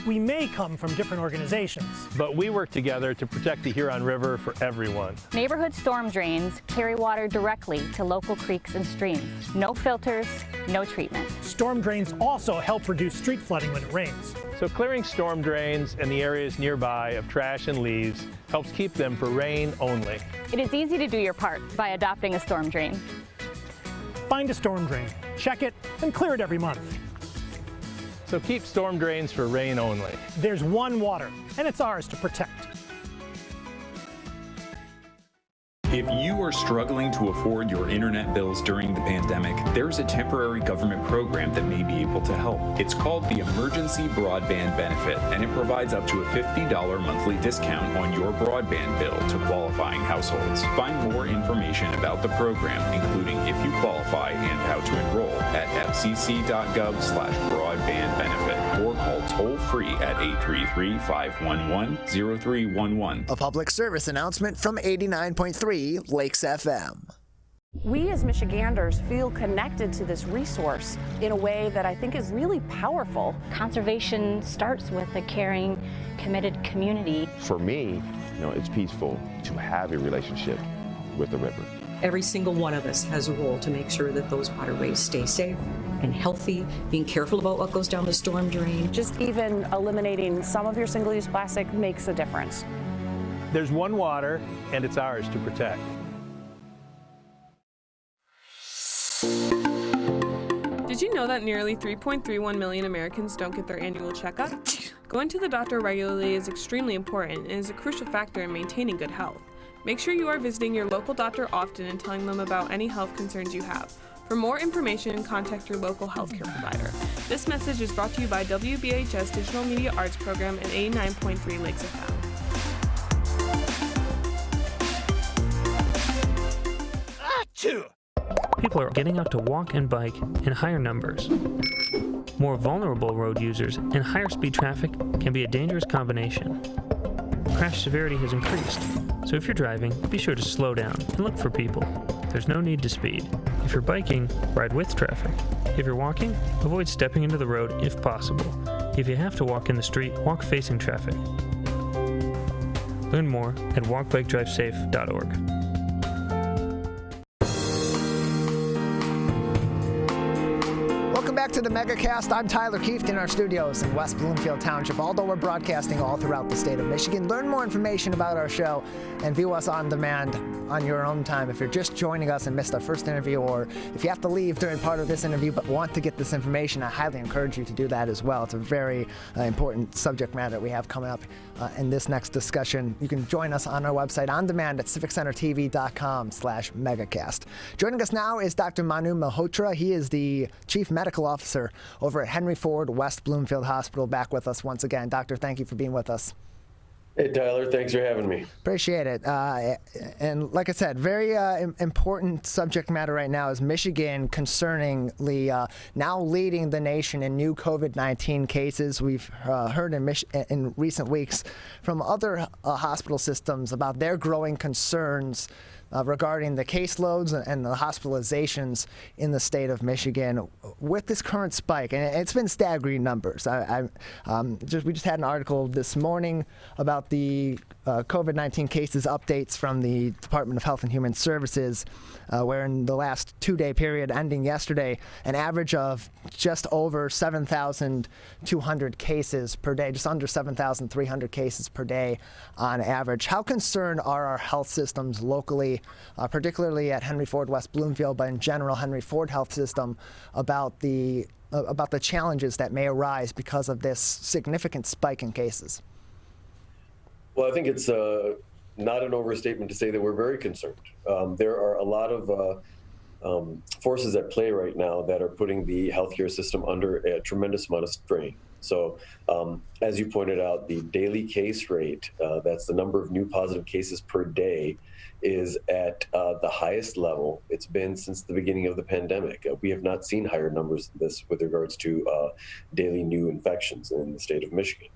We may come from different organizations, but we work together to protect the Huron River for everyone. Neighborhood storm drains carry water directly to local creeks and streams. No filters, no treatment. Storm drains also help reduce street flooding when it rains. So clearing storm drains and the areas nearby of trash and leaves helps keep them for rain only. It is easy to do your part by adopting a storm drain. Find a storm drain, check it, and clear it every month. So keep storm drains for rain only. There's one water, and it's ours to protect. If you are struggling to afford your internet bills during the pandemic, there's a temporary government program that may be able to help. It's called the Emergency Broadband Benefit, and it provides up to a $50 monthly discount on your broadband bill to qualifying households. Find more information about the program, including if you qualify and how to enroll, at fcc.gov/broadbandbenefit, or call toll-free at 833-511-0311. A public service announcement from 89.3 Lakes FM. We as Michiganders feel connected to this resource in a way that I think is really powerful. Conservation starts with a caring, committed community. For me, it's peaceful to have a relationship with the river. Every single one of us has a role to make sure that those waterways stay safe and healthy, being careful about what goes down the storm drain. Just even eliminating some of your single-use plastic makes a difference. There's one water, and it's ours to protect. Did you know that nearly 3.31 million Americans don't get their annual checkup? Going to the doctor regularly is extremely important and is a crucial factor in maintaining good health. Make sure you are visiting your local doctor often and telling them about any health concerns you have. For more information, contact your local healthcare provider. This message is brought to you by WBHS Digital Media Arts Program and 89.3 Lakes FM. People are getting out to walk and bike in higher numbers. More vulnerable road users and higher speed traffic can be a dangerous combination. Crash severity has increased, so if you're driving, be sure to slow down and look for people. There's no need to speed. If you're biking, ride with traffic. If you're walking, avoid stepping into the road if possible. If you have to walk in the street, walk facing traffic. Learn more at walkbikedrivesafe.org. back to the Megacast. I'm Tyler Kieft in our studios in West Bloomfield Township, although we're broadcasting all throughout the state of Michigan. Learn more information about our show and view us on demand on your own time. If you're just joining us and missed our first interview, or if you have to leave during part of this interview but want to get this information, I highly encourage you to do that as well. It's a very important subject matter that we have coming up in this next discussion. You can join us on our website on demand at civiccentertv.com/megacast. Joining us now is Dr. Manu Malhotra. He is the Chief Medical Officer over at Henry Ford West Bloomfield Hospital. Back with us once again. Doctor, thank you for being with us. Hey, Tyler, thanks for having me. Appreciate it. And like I said, very important subject matter right now is Michigan concerningly now leading the nation in new COVID-19 cases. We've heard in recent weeks from other hospital systems about their growing concerns regarding the caseloads and the hospitalizations in the state of Michigan with this current spike. And it's been staggering numbers. We just had an article this morning about the COVID-19 cases updates from the Department of Health and Human Services, where in the last 2-day period ending yesterday, an average of just over 7,200 cases per day, just under 7,300 cases per day on average. How concerned are our health systems locally, particularly at Henry Ford West Bloomfield, but in general Henry Ford Health System, about the challenges that may arise because of this significant spike in cases? Well, I think it's not an overstatement to say that we're very concerned. There are a lot of forces at play right now that are putting the healthcare system under a tremendous amount of strain. So as you pointed out, the daily case rate, that's the number of new positive cases per day, is at the highest level it's been since the beginning of the pandemic. We have not seen higher numbers than this with regards to daily new infections in the state of Michigan.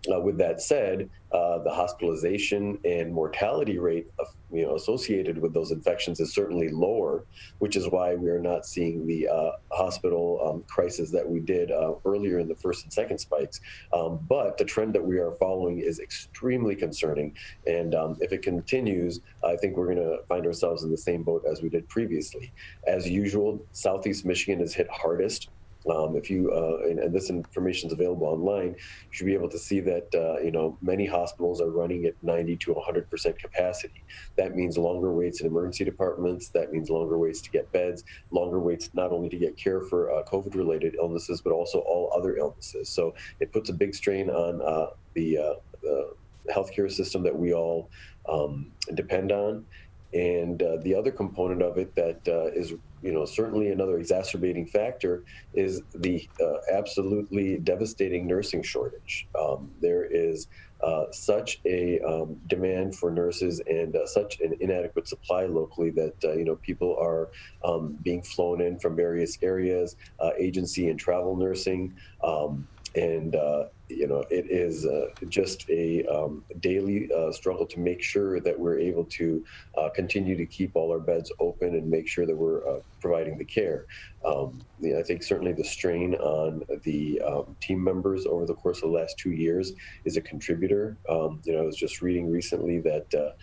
With that said, the hospitalization and mortality rate associated with those infections is certainly lower, which is why we are not seeing the hospital crisis that we did earlier in the first and second spikes. But the trend that we are following is extremely concerning. And if it continues, I think we're going to find ourselves in the same boat as we did previously. As usual, Southeast Michigan is hit hardest. If you and this information is available online, you should be able to see that many hospitals are running at 90 to 100% capacity. That means longer waits in emergency departments. That means longer waits to get beds, longer waits not only to get care for COVID-related illnesses, but also all other illnesses. So it puts a big strain on the healthcare system that we all depend on. And the other component of it that is certainly another exacerbating factor is the absolutely devastating nursing shortage. There is such a demand for nurses and such an inadequate supply locally that people are being flown in from various areas, agency and travel nursing, and it is just a daily struggle to make sure that we're able to continue to keep all our beds open and make sure that we're providing the care. I think certainly the strain on the team members over the course of the last 2 years is a contributor. I was just reading recently that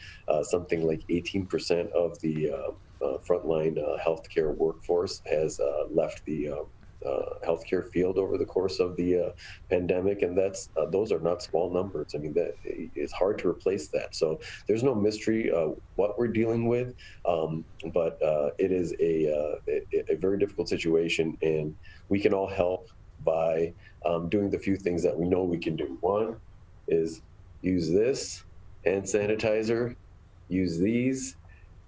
something like 18% of the frontline healthcare workforce has left the healthcare field over the course of the pandemic, and those are not small numbers. I mean, that it's hard to replace that. So there's no mystery what we're dealing with, but it is a very difficult situation, and we can all help by doing the few things that we know we can do. One is use this hand sanitizer, use these,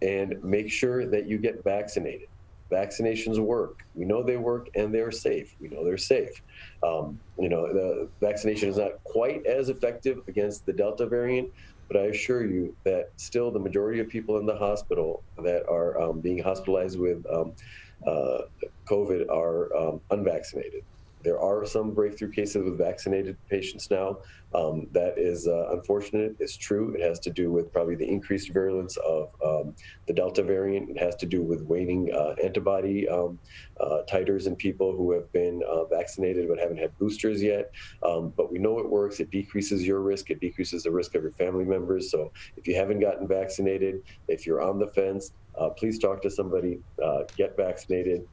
and make sure that you get vaccinated. Vaccinations work. We know they work, and they're safe. We know they're safe. The vaccination is not quite as effective against the Delta variant, but I assure you that still the majority of people in the hospital that are being hospitalized with COVID are unvaccinated. There are some breakthrough cases with vaccinated patients now. That is unfortunate. It's true. It has to do with probably the increased virulence of the Delta variant. It has to do with waning antibody titers in people who have been vaccinated but haven't had boosters yet. But we know it works. It decreases your risk. It decreases the risk of your family members. So if you haven't gotten vaccinated, if you're on the fence, please talk to somebody, get vaccinated.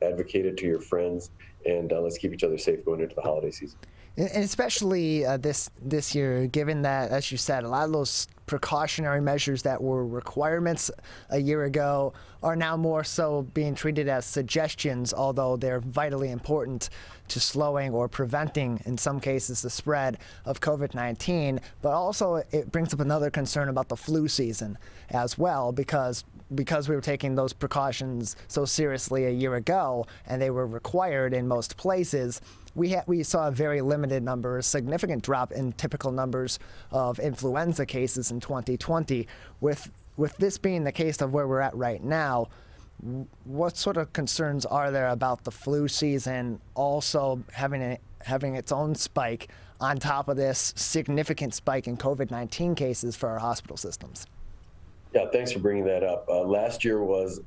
advocate it to your friends, and let's keep each other safe going into the holiday season. And especially this year, given that, as you said, a lot of those precautionary measures that were requirements a year ago are now more so being treated as suggestions, although they're vitally important to slowing or preventing, in some cases, the spread of COVID-19. But also it brings up another concern about the flu season as well, because we were taking those precautions so seriously a year ago and they were required in most places. We saw a very limited number, a significant drop in typical numbers of influenza cases in 2020. With this being the case of where we're at right now, what sort of concerns are there about the flu season also having its own spike on top of this significant spike in COVID-19 cases for our hospital systems? Yeah, thanks for bringing that up. Last year was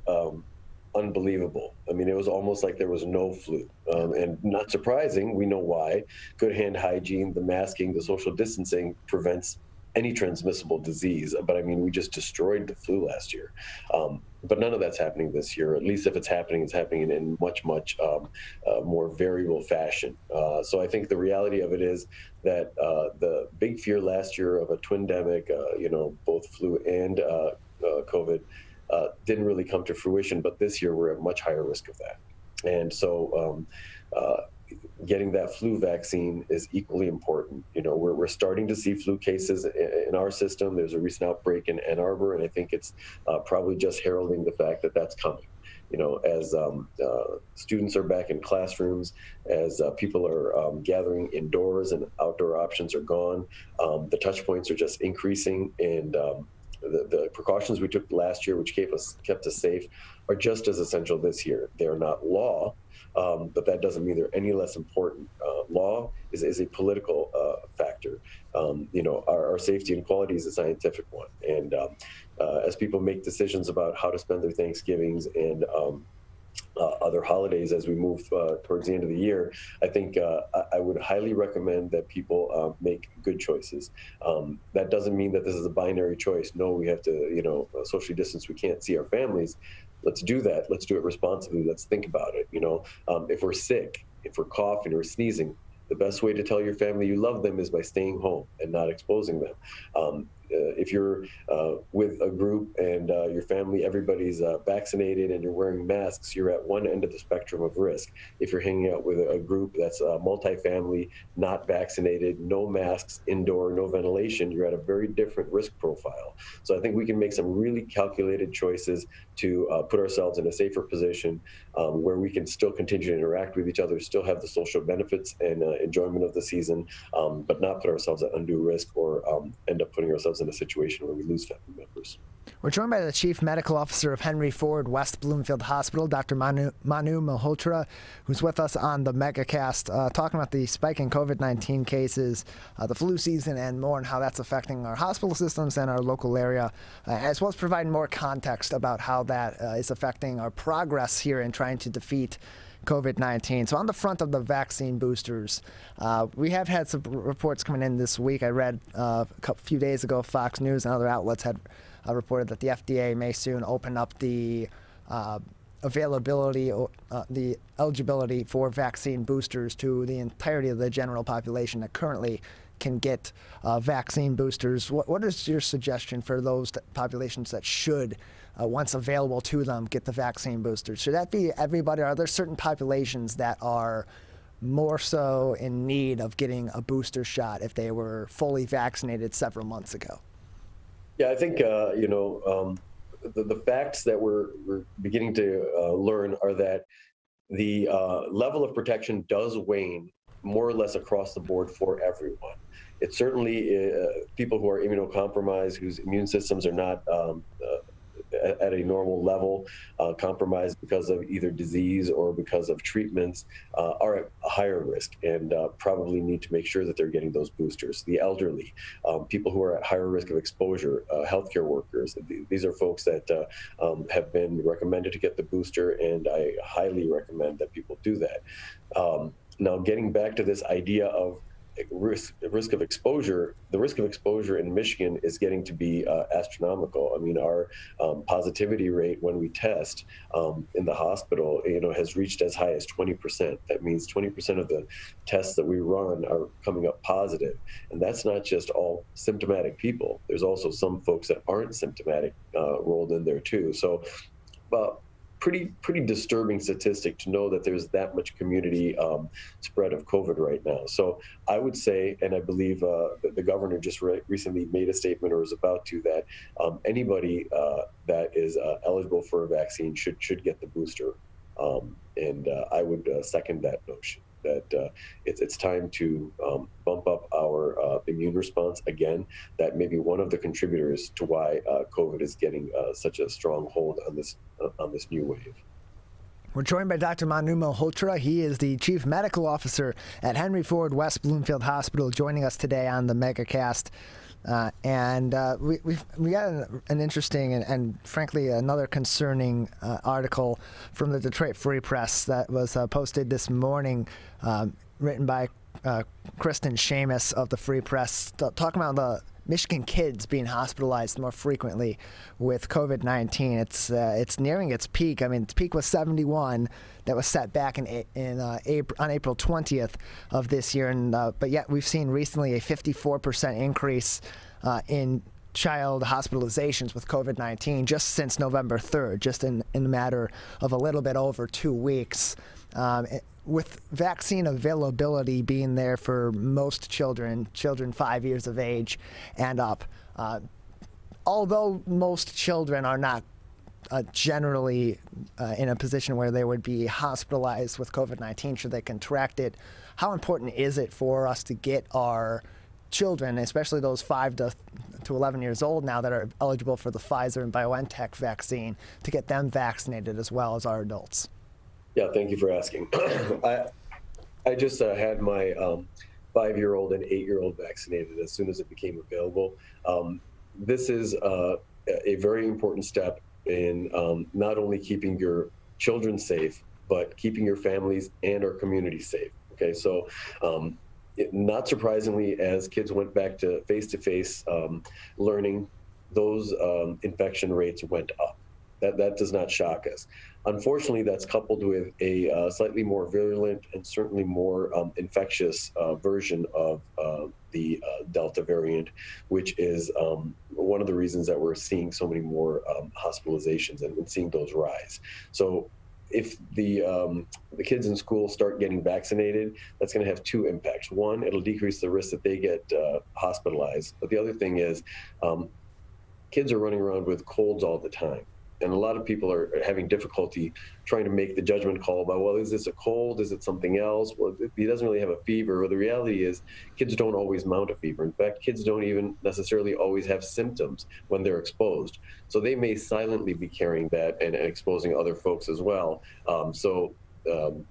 unbelievable. I mean, it was almost like there was no flu. And not surprising, we know why. Good hand hygiene, the masking, the social distancing prevents any transmissible disease. But I mean, we just destroyed the flu last year. But none of that's happening this year. At least if it's happening in much more variable fashion. So I think the reality of it is that the big fear last year of a twindemic, both flu and COVID, didn't really come to fruition. But this year we're at much higher risk of that. And so getting that flu vaccine is equally important. We're starting to see flu cases in our system. There's a recent outbreak in Ann Arbor, and I think it's probably just heralding the fact that that's coming. As students are back in classrooms, as people are gathering indoors and outdoor options are gone, the touch points are just increasing, and the precautions we took last year, which kept us safe, are just as essential this year. They're not law, but that doesn't mean they're any less important. Law is a political factor. Our safety and quality is a scientific one. And as people make decisions about how to spend their Thanksgivings and other holidays as we move towards the end of the year, I think I would highly recommend that people make good choices. That doesn't mean that this is a binary choice. No, we have to, socially distance. We can't see our families. Let's do that. Let's do it responsibly. Let's think about it. If we're sick, if we're coughing or sneezing, the best way to tell your family you love them is by staying home and not exposing them. If you're with a group and your family, everybody's vaccinated and you're wearing masks, you're at one end of the spectrum of risk. If you're hanging out with a group that's multifamily, not vaccinated, no masks, indoor, no ventilation, you're at a very different risk profile. So I think we can make some really calculated choices to put ourselves in a safer position where we can still continue to interact with each other, still have the social benefits and enjoyment of the season, but not put ourselves at undue risk or end up putting ourselves in a situation where we lose family members. We're joined by the Chief Medical Officer of Henry Ford West Bloomfield Hospital, Dr. Manu Malhotra, who's with us on the Megacast, talking about the spike in COVID-19 cases, the flu season, and more, and how that's affecting our hospital systems and our local area, as well as providing more context about how that is affecting our progress here in trying to defeat COVID-19. So on the front of the vaccine boosters, we have had some reports coming in this week. I read a few days ago, Fox News and other outlets had reported that the FDA may soon open up the availability, the eligibility for vaccine boosters to the entirety of the general population that currently can get vaccine boosters. What is your suggestion for those populations that should, once available to them, get the vaccine boosters? Should that be everybody? Are there certain populations that are more so in need of getting a booster shot if they were fully vaccinated several months ago? Yeah, I think, the facts that we're beginning to learn are that the level of protection does wane more or less across the board for everyone. It's certainly people who are immunocompromised, whose immune systems are not at a normal level, compromised because of either disease or because of treatments, are at a higher risk and probably need to make sure that they're getting those boosters. The elderly, people who are at higher risk of exposure, healthcare workers, these are folks that have been recommended to get the booster, and I highly recommend that people do that. Now, getting back to this idea of risk of exposure, the risk of exposure in Michigan is getting to be astronomical. I mean, our positivity rate when we test in the hospital, has reached as high as 20%. That means 20% of the tests that we run are coming up positive. And that's not just all symptomatic people. There's also some folks that aren't symptomatic rolled in there too. So, pretty disturbing statistic to know that there's that much community spread of COVID right now. So I would say, and I believe that the governor just recently made a statement or is about to, that anybody that is eligible for a vaccine should get the booster. And I would second that notion that it's time to bump up our immune response again. That may be one of the contributors to why COVID is getting such a strong hold on this new wave. We're joined by Dr. Manu Malhotra. He is the Chief Medical Officer at Henry Ford West Bloomfield Hospital, joining us today on the Megacast. We got an interesting and frankly another concerning article from the Detroit Free Press that was posted this morning, written by Kristen Shamus of the Free Press, talking about the Michigan kids being hospitalized more frequently with COVID-19. It's nearing its peak. I mean, its peak was 71. That was set back on April 20th of this year, but yet we've seen recently a 54% increase in child hospitalizations with COVID-19 just since November 3rd, just in a matter of a little bit over 2 weeks. With vaccine availability being there for most children 5 years of age and up, although most children are not generally in a position where they would be hospitalized with COVID-19 should they contract it, how important is it for us to get our children, especially those 5 to 11 years old now that are eligible for the Pfizer and BioNTech vaccine, to get them vaccinated as well as our adults? Yeah, thank you for asking. I just had my 5-year-old and 8-year-old vaccinated as soon as it became available. This is a very important step in not only keeping your children safe, but keeping your families and our community safe. Okay, so not surprisingly, as kids went back to face-to-face learning, those infection rates went up. That does not shock us. Unfortunately, that's coupled with a slightly more virulent and certainly more infectious version of the Delta variant, which is one of the reasons that we're seeing so many more hospitalizations and seeing those rise. So if the kids in school start getting vaccinated, that's going to have 2 impacts. One, it'll decrease the risk that they get hospitalized. But the other thing is kids are running around with colds all the time. And a lot of people are having difficulty trying to make the judgment call about, well, is this a cold? Is it something else? Well, he doesn't really have a fever. Well, the reality is kids don't always mount a fever. In fact, kids don't even necessarily always have symptoms when they're exposed. So they may silently be carrying that and exposing other folks as well.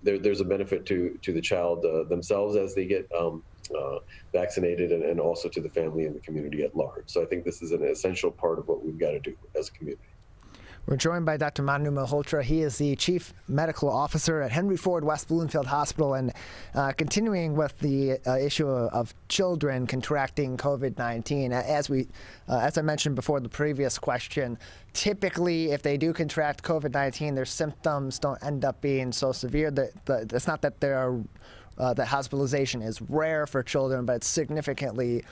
There's a benefit to the child themselves as they get vaccinated and also to the family and the community at large. So I think this is an essential part of what we've got to do as a community. We're joined by Dr. Manu Malhotra. He is the Chief Medical Officer at Henry Ford West Bloomfield Hospital. And continuing with the issue of children contracting COVID-19, as I mentioned before the previous question, typically if they do contract COVID-19, their symptoms don't end up being so severe. It's not that that hospitalization is rare for children, but it's significantly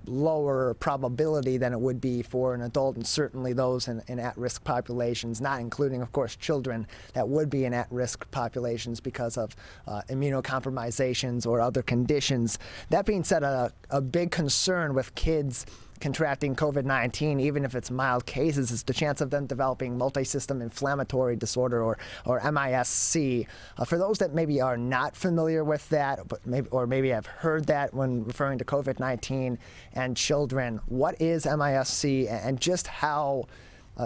lower probability than it would be for an adult, and certainly those in at-risk populations, not including, of course, children that would be in at-risk populations because of immunocompromisations or other conditions. That being said, a big concern with kids contracting COVID-19, even if it's mild cases, is the chance of them developing multi-system inflammatory disorder or MIS-C. For those that maybe are not familiar with that, but maybe have heard that when referring to COVID-19 and children, what is MIS-C and just how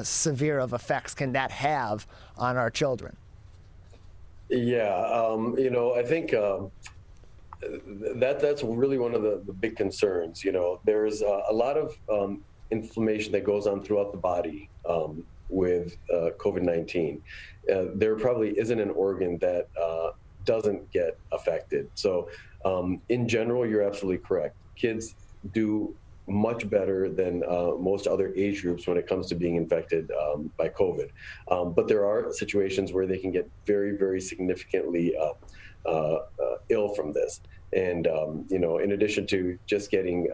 severe of effects can that have on our children? Yeah, I think that's really one of the big concerns. There's a lot of inflammation that goes on throughout the body with COVID-19. There probably isn't an organ that doesn't get affected. So in general, you're absolutely correct. Kids do much better than most other age groups when it comes to being infected by COVID. But there are situations where they can get very, very significantly ill from this. And, in addition to just getting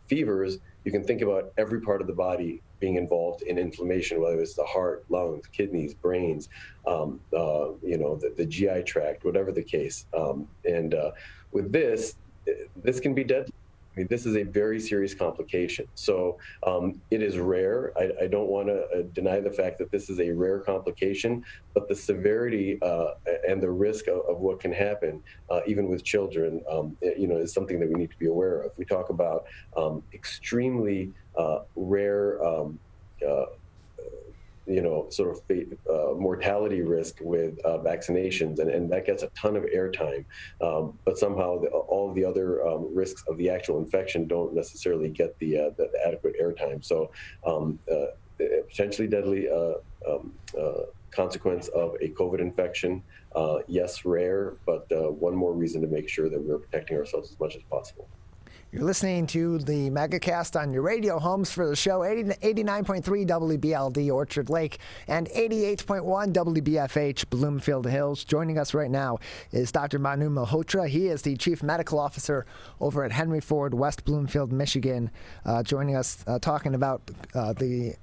fevers, you can think about every part of the body being involved in inflammation, whether it's the heart, lungs, kidneys, brains, the GI tract, whatever the case. With this can be deadly. I mean, this is a very serious complication. So it is rare. I don't want to deny the fact that this is a rare complication, but the severity and the risk of what can happen, even with children, is something that we need to be aware of. We talk about extremely rare mortality risk with vaccinations, and that gets a ton of airtime. But somehow all of the other risks of the actual infection don't necessarily get the adequate airtime. So potentially deadly consequence of a COVID infection. Yes, rare, but one more reason to make sure that we're protecting ourselves as much as possible. You're listening to the Megacast on your radio homes for the show, 89.3 WBLD Orchard Lake and 88.1 WBFH Bloomfield Hills. Joining us right now is Dr. Manu Malhotra. He is the Chief Medical Officer over at Henry Ford, West Bloomfield, Michigan, joining us talking about the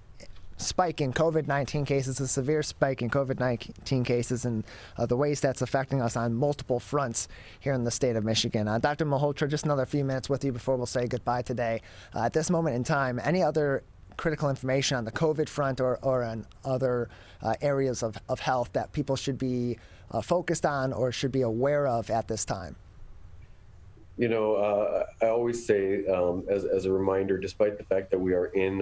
spike in COVID-19 cases, a severe spike in COVID-19 cases, and the ways that's affecting us on multiple fronts here in the state of Michigan. Dr. Malhotra, just another few minutes with you before we'll say goodbye today. At this moment in time, any other critical information on the COVID front or on other areas of health that people should be focused on or should be aware of at this time? I always say, as a reminder, despite the fact that we are in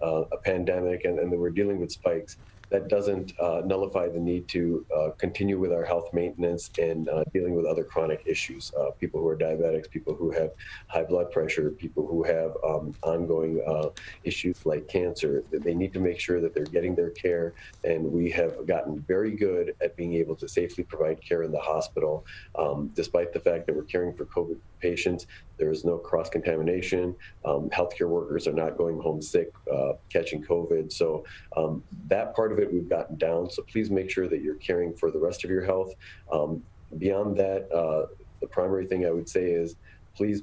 a pandemic and that we're dealing with spikes, that doesn't nullify the need to continue with our health maintenance and dealing with other chronic issues. People who are diabetics, people who have high blood pressure, people who have ongoing issues like cancer, they need to make sure that they're getting their care. And we have gotten very good at being able to safely provide care in the hospital. Despite the fact that we're caring for COVID patients, there is no cross-contamination. Healthcare workers are not going home sick, catching COVID. So that part of it we've gotten down. So please make sure that you're caring for the rest of your health. Beyond that, the primary thing I would say is please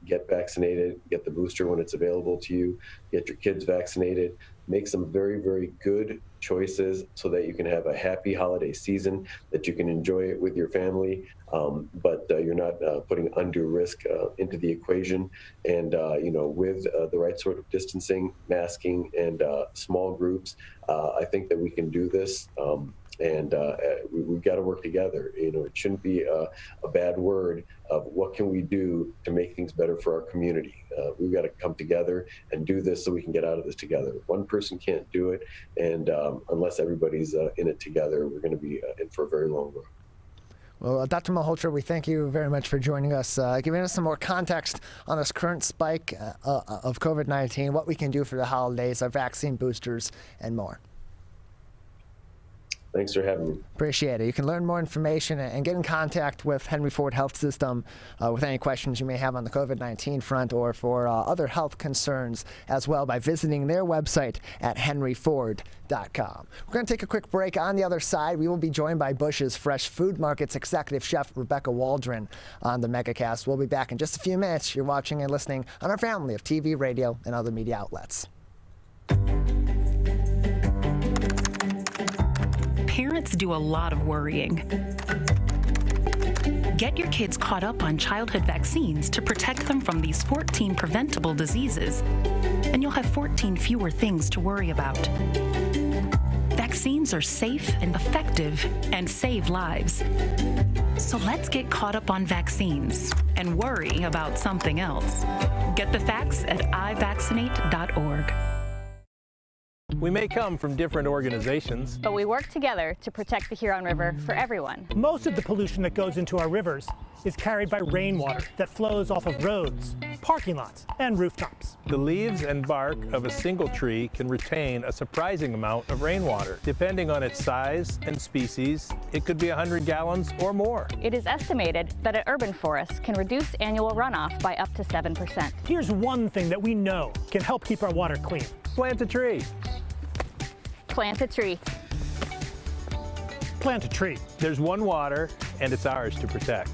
get vaccinated, get the booster when it's available to you, get your kids vaccinated, make some very, very good choices so that you can have a happy holiday season, that you can enjoy it with your family, but you're not putting undue risk into the equation. And, with the right sort of distancing, masking, and small groups, I think that we can do this. We've got to work together. It shouldn't be a bad word of what can we do to make things better for our community. We've got to come together and do this so we can get out of this together. One person can't do it, and unless everybody's in it together, we're going to be in for a very long run. Well, Dr. Malhotra, we thank you very much for joining us, giving us some more context on this current spike of COVID-19, what we can do for the holidays, our vaccine boosters, and more. Thanks for having me. Appreciate it. You can learn more information and get in contact with Henry Ford Health System with any questions you may have on the COVID-19 front or for other health concerns as well by visiting their website at henryford.com. We're going to take a quick break. On the other side, we will be joined by Bush's Fresh Food Market's executive chef, Rebecca Waldron, on the Megacast. We'll be back in just a few minutes. You're watching and listening on our family of TV, radio, and other media outlets. Parents do a lot of worrying. Get your kids caught up on childhood vaccines to protect them from these 14 preventable diseases, and you'll have 14 fewer things to worry about. Vaccines are safe and effective and save lives. So let's get caught up on vaccines and worry about something else. Get the facts at ivaccinate.org. We may come from different organizations, but we work together to protect the Huron River for everyone. Most of the pollution that goes into our rivers is carried by rainwater that flows off of roads, parking lots, and rooftops. The leaves and bark of a single tree can retain a surprising amount of rainwater. Depending on its size and species, it could be 100 gallons or more. It is estimated that an urban forest can reduce annual runoff by up to 7%. Here's one thing that we know can help keep our water clean. Plant a tree. Plant a tree. Plant a tree. There's one water, and it's ours to protect.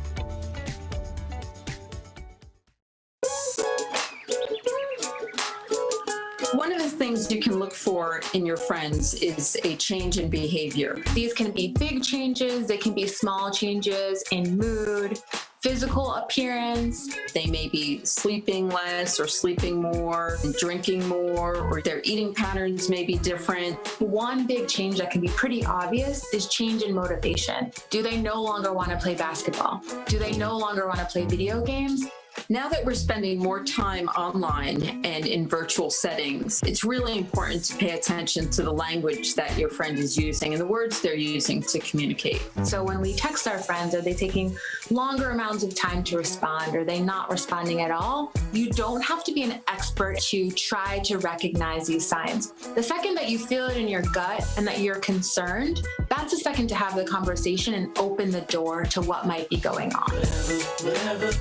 One of the things you can look for in your friends is a change in behavior. These can be big changes, they can be small changes in mood, physical appearance. They may be sleeping less or sleeping more, drinking more, or their eating patterns may be different. One big change that can be pretty obvious is change in motivation. Do they no longer want to play basketball? Do they no longer want to play video games? Now that we're spending more time online and in virtual settings, it's really important to pay attention to the language that your friend is using and the words they're using to communicate. So when we text our friends, are they taking longer amounts of time to respond? Are they not responding at all? You don't have to be an expert to try to recognize these signs. The second that you feel it in your gut and that you're concerned, that's the second to have the conversation and open the door to what might be going on. Whatever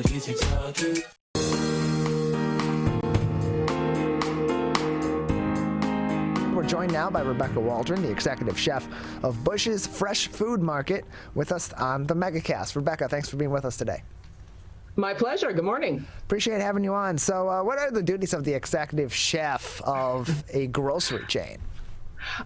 gets you talking. We're joined now by Rebecca Waldron, the executive chef of Bush's Fresh Food Market, with us on the Megacast. Rebecca, thanks for being with us today. My pleasure. Good morning. Appreciate having you on. So what are the duties of the executive chef of a grocery chain?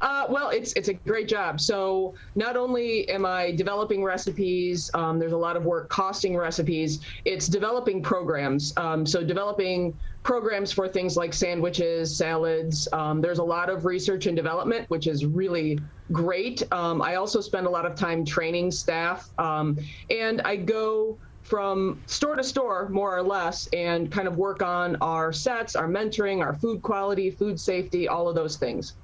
Well, it's a great job. So not only am I developing recipes, there's a lot of work costing recipes, it's developing programs. So developing programs for things like sandwiches, salads. There's a lot of research and development, which is really great. I also spend a lot of time training staff, and I go from store to store, more or less, and kind of work on our sets, our mentoring, our food quality, food safety, all of those things.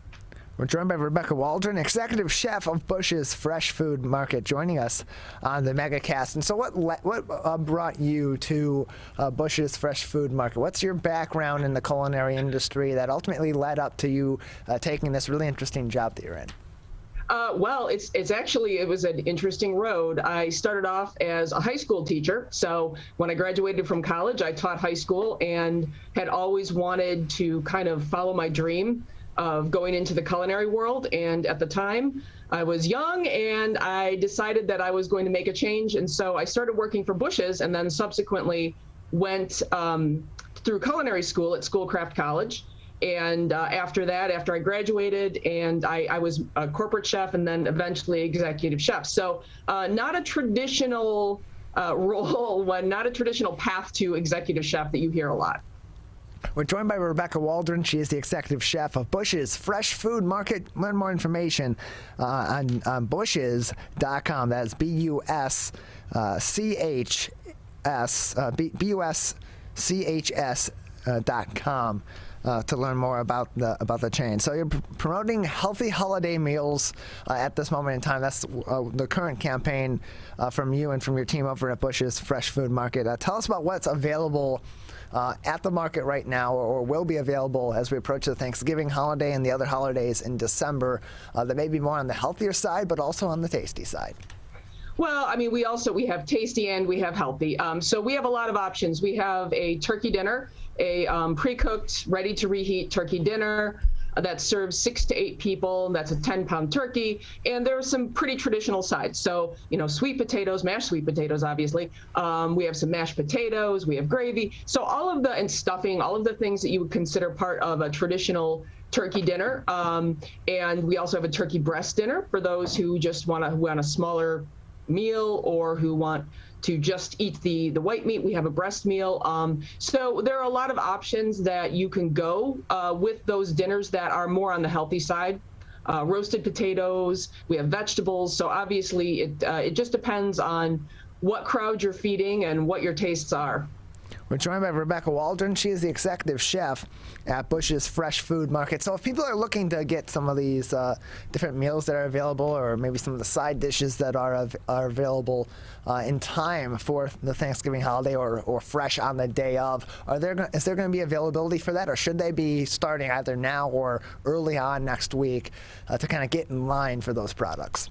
We're joined by Rebecca Waldron, executive chef of Bush's Fresh Food Market, joining us on the Megacast. And so what brought you to Bush's Fresh Food Market? What's your background in the culinary industry that ultimately led up to you taking this really interesting job that you're in? Well, it was an interesting road. I started off as a high school teacher. So when I graduated from college, I taught high school and had always wanted to kind of follow my dream of going into the culinary world. And at the time, I was young and I decided that I was going to make a change. And so I started working for Bush's and then subsequently went through culinary school at Schoolcraft College. And after that, after I graduated, and I was a corporate chef and then eventually executive chef. So not a traditional role, not a traditional path to executive chef that you hear a lot. We're joined by Rebecca Waldron. She is the executive chef of Bush's Fresh Food Market. Learn more information on bushes.com. That's BUSCHS.com. To learn more about the chain. So you're promoting healthy holiday meals at this moment in time. That's the current campaign from you and from your team over at Bush's Fresh Food Market. Tell us about what's available at the market right now, or will be available as we approach the Thanksgiving holiday and the other holidays in December that may be more on the healthier side, but also on the tasty side. Well, I mean, we have tasty and we have healthy. So we have a lot of options. We have a turkey dinner, a pre-cooked, ready to reheat turkey dinner that serves 6 to 8 people. That's a 10-pound turkey. And there are some pretty traditional sides. So, sweet potatoes, mashed sweet potatoes, obviously. We have some mashed potatoes, we have gravy. So and stuffing, all of the things that you would consider part of a traditional turkey dinner. And we also have a turkey breast dinner for those who just want a smaller meal or who want to just eat the white meat. We have a breast meal. So there are a lot of options that you can go with those dinners that are more on the healthy side. Roasted potatoes, we have vegetables. So obviously it just depends on what crowd you're feeding and what your tastes are. We're joined by Rebecca Waldron. She is the executive chef at Bush's Fresh Food Market. So if people are looking to get some of these different meals that are available, or maybe some of the side dishes that are available in time for the Thanksgiving holiday, or fresh on the day of, is there going to be availability for that, or should they be starting either now or early on next week to kind of get in line for those products?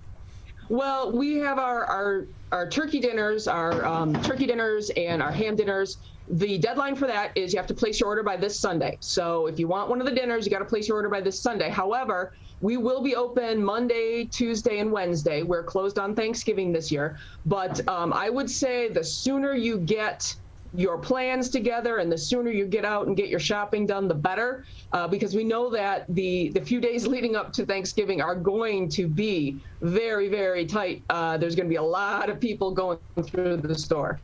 Well, we have our turkey dinners, turkey dinners and our ham dinners. The deadline for that is you have to place your order by this Sunday. So if you want one of the dinners, you got to place your order by this Sunday. However, we will be open Monday, Tuesday, and Wednesday. We're closed on Thanksgiving this year. But I would say the sooner you get your plans together and the sooner you get out and get your shopping done, the better, because we know that the few days leading up to Thanksgiving are going to be very, very tight. There's going to be a lot of people going through the store.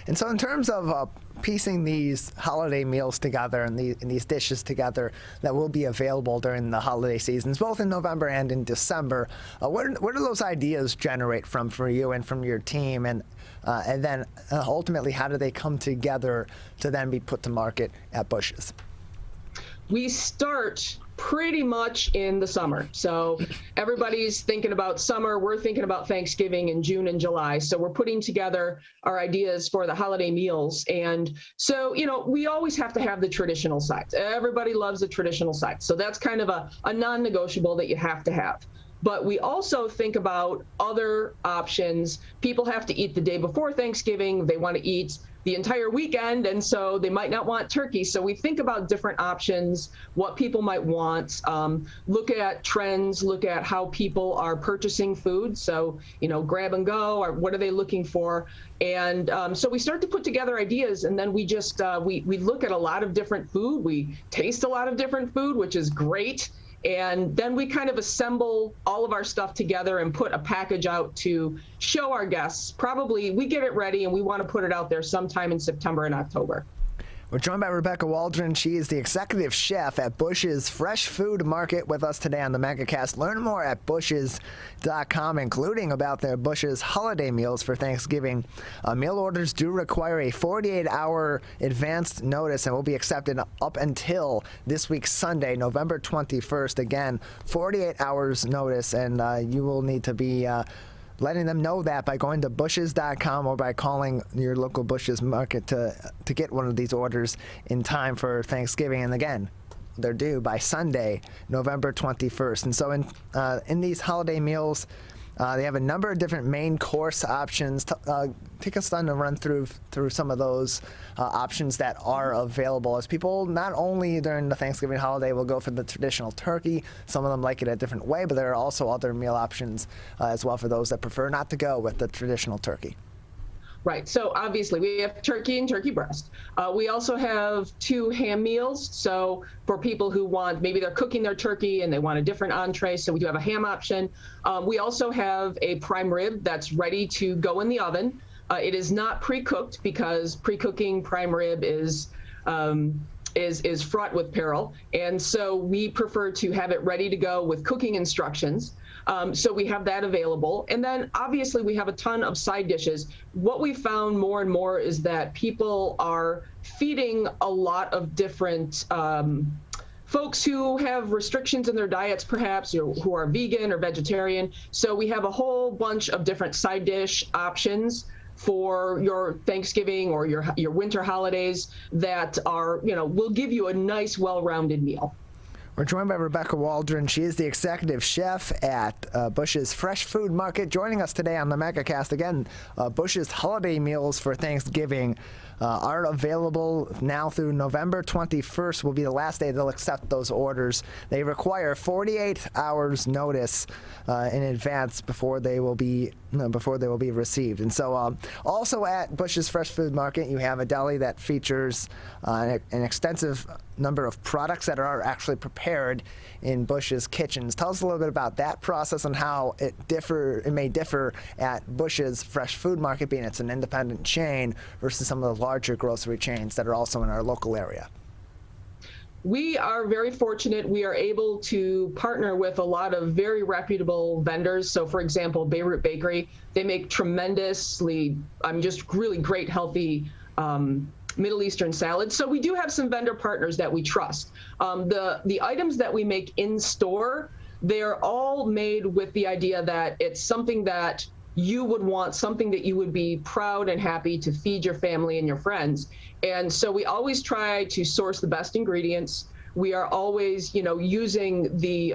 And so in terms of piecing these holiday meals together and these dishes together that will be available during the holiday seasons, both in November and in December, where do those ideas generate from for you and from your team? And then ultimately, how do they come together to then be put to market at Bush's? We start pretty much in the summer. So everybody's thinking about summer. We're thinking about Thanksgiving in June and July. So we're putting together our ideas for the holiday meals. And so, we always have to have the traditional sides. Everybody loves the traditional sides. So that's kind of a non-negotiable that you have to have. But we also think about other options. People have to eat the day before Thanksgiving. They want to eat the entire weekend, and so they might not want turkey. So we think about different options, what people might want, look at trends, look at how people are purchasing food. So, grab and go, or what are they looking for? And so we start to put together ideas, and then we just, we look at a lot of different food. We taste a lot of different food, which is great. And then we kind of assemble all of our stuff together and put a package out to show our guests. Probably we get it ready and we want to put it out there sometime in September and October. We're joined by Rebecca Waldron. She is the executive chef at Bush's Fresh Food Market with us today on the Megacast. Learn more at bushes.com, including about their Bush's holiday meals for Thanksgiving. Meal orders do require a 48-hour advanced notice and will be accepted up until this week's Sunday, November 21st. Again, 48 hours notice, and you will need to be letting them know that by going to bushes.com or by calling your local Bush's Market to get one of these orders in time for Thanksgiving. And again, they're due by Sunday, November 21st. And so in these holiday meals, they have a number of different main course options. Take us on to run through some of those options that are available, as people not only during the Thanksgiving holiday will go for the traditional turkey. Some of them like it a different way, but there are also other meal options as well for those that prefer not to go with the traditional turkey. Right. So obviously we have turkey and turkey breast. We also have 2 ham meals. So for people who want, maybe they're cooking their turkey and they want a different entree, so we do have a ham option. We also have a prime rib that's ready to go in the oven. It is not pre-cooked because pre-cooking prime rib is fraught with peril. And so we prefer to have it ready to go with cooking instructions. So we have that available. And then obviously we have a ton of side dishes. What we found more and more is that people are feeding a lot of different folks who have restrictions in their diets, perhaps, or who are vegan or vegetarian. So we have a whole bunch of different side dish options for your Thanksgiving or your winter holidays that are, will give you a nice, well-rounded meal. We're joined by Rebecca Waldron. She is the executive chef at Bush's Fresh Food Market, joining us today on the Megacast. Again, Bush's holiday meals for Thanksgiving are available now through November 21st will be the last day they'll accept those orders. They require 48 hours notice in advance before they will be received. And so also at Bush's Fresh Food Market, you have a deli that features an extensive number of products that are actually prepared in Bush's kitchens. Tell us a little bit about that process and how it may differ at Bush's Fresh Food Market, being it's an independent chain, versus some of the larger grocery chains that are also in our local area. We are very fortunate. We are able to partner with a lot of very reputable vendors. So for example, Beirut Bakery, they make tremendously, just really great, healthy Middle Eastern salads. So we do have some vendor partners that we trust. The items that we make in store, they're all made with the idea that it's something that you would want, something that you would be proud and happy to feed your family and your friends. And so we always try to source the best ingredients. We are always, using the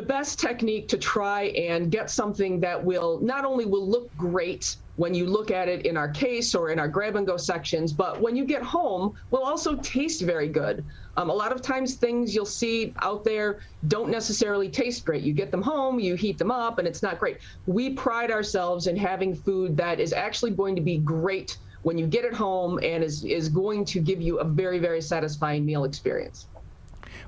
best technique to try and get something that will not only will look great when you look at it in our case or in our grab and go sections, but when you get home will also taste very good. A lot of times things you'll see out there don't necessarily taste great. You get them home, you heat them up, and it's not great. We pride ourselves in having food that is actually going to be great when you get it home and is going to give you a very, very satisfying meal experience.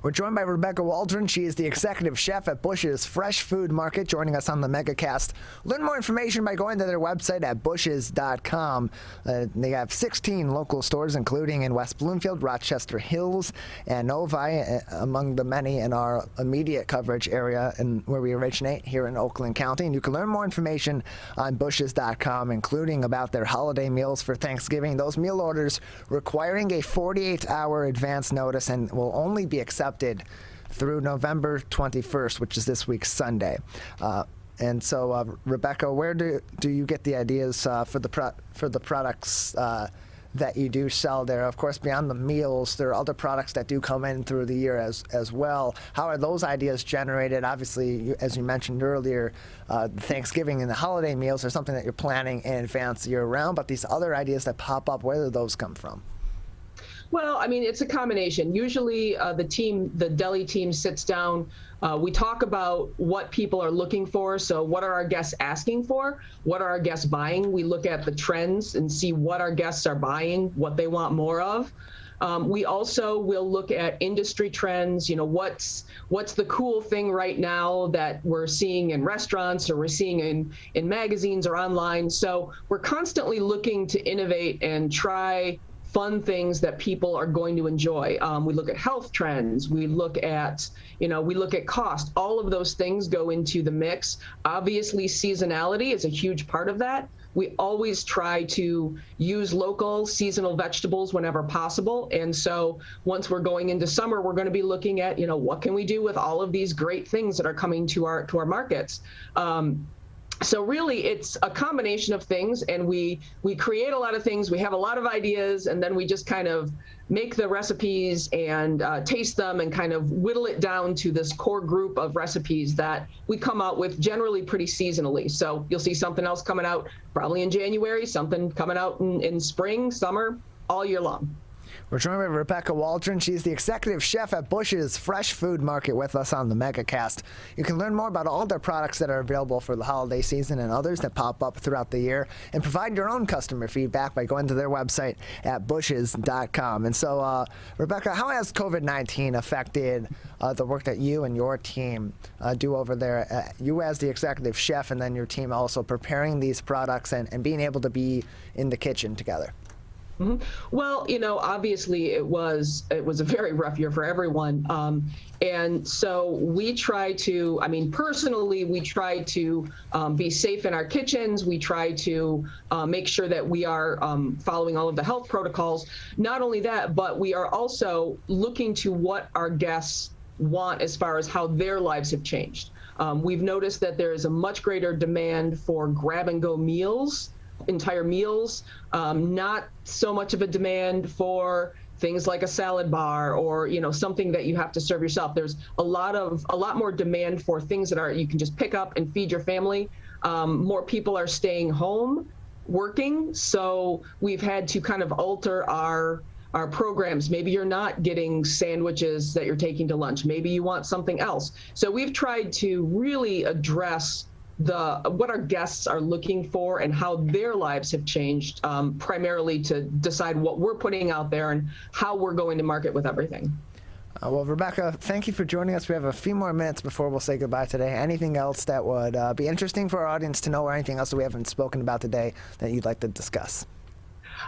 We're joined by Rebecca Waldron. She is the executive chef at Bush's Fresh Food Market, joining us on the Megacast. Learn more information by going to their website at bushes.com. They have 16 local stores, including in West Bloomfield, Rochester Hills, and Novi, among the many in our immediate coverage area and where we originate here in Oakland County. And you can learn more information on bushes.com, including about their holiday meals for Thanksgiving. Those meal orders requiring a 48-hour advance notice and will only be accepted through November 21st, which is this week's Sunday. And so, Rebecca, where do you get the ideas for the products that you do sell there? Of course, beyond the meals, there are other products that do come in through the year as well. How are those ideas generated? Obviously, as you mentioned earlier, Thanksgiving and the holiday meals are something that you're planning in advance year-round, but these other ideas that pop up, where do those come from? Well, I mean, it's a combination. Usually the deli team sits down. We talk about what people are looking for. So what are our guests asking for? What are our guests buying? We look at the trends and see what our guests are buying, what they want more of. We also will look at industry trends. What's the cool thing right now that we're seeing in restaurants or we're seeing in magazines or online. So we're constantly looking to innovate and try fun things that people are going to enjoy. We look at health trends. We look at cost. All of those things go into the mix. Obviously, seasonality is a huge part of that. We always try to use local seasonal vegetables whenever possible. And so once we're going into summer, we're going to be looking at, what can we do with all of these great things that are coming to our markets. So really, it's a combination of things, and we create a lot of things. We have a lot of ideas, and then we just kind of make the recipes and taste them and kind of whittle it down to this core group of recipes that we come out with generally pretty seasonally. So you'll see something else coming out probably in January, something coming out in spring, summer, all year long. We're joined by Rebecca Waldron. She's the executive chef at Bush's Fresh Food Market with us on the Megacast. You can learn more about all their products that are available for the holiday season and others that pop up throughout the year, and provide your own customer feedback by going to their website at bushes.com. And so, Rebecca, how has COVID-19 affected the work that you and your team do over there? You as the executive chef, and then your team also preparing these products and being able to be in the kitchen together. Mm-hmm. Well, obviously it was a very rough year for everyone. And so we try to, personally, we try to be safe in our kitchens. We try to make sure that we are following all of the health protocols. Not only that, but we are also looking to what our guests want as far as how their lives have changed. We've noticed that there is a much greater demand for grab-and-go meals, entire meals, not so much of a demand for things like a salad bar or something that you have to serve yourself. There's a lot more demand for things that you can just pick up and feed your family. More people are staying home working, so we've had to kind of alter our programs. Maybe you're not getting sandwiches that you're taking to lunch. Maybe you want something else. So we've tried to really address what our guests are looking for and how their lives have changed, primarily to decide what we're putting out there and how we're going to market with everything. Well, Rebecca, thank you for joining us. We have a few more minutes before we'll say goodbye today. Anything else that would be interesting for our audience to know, or anything else that we haven't spoken about today that you'd like to discuss?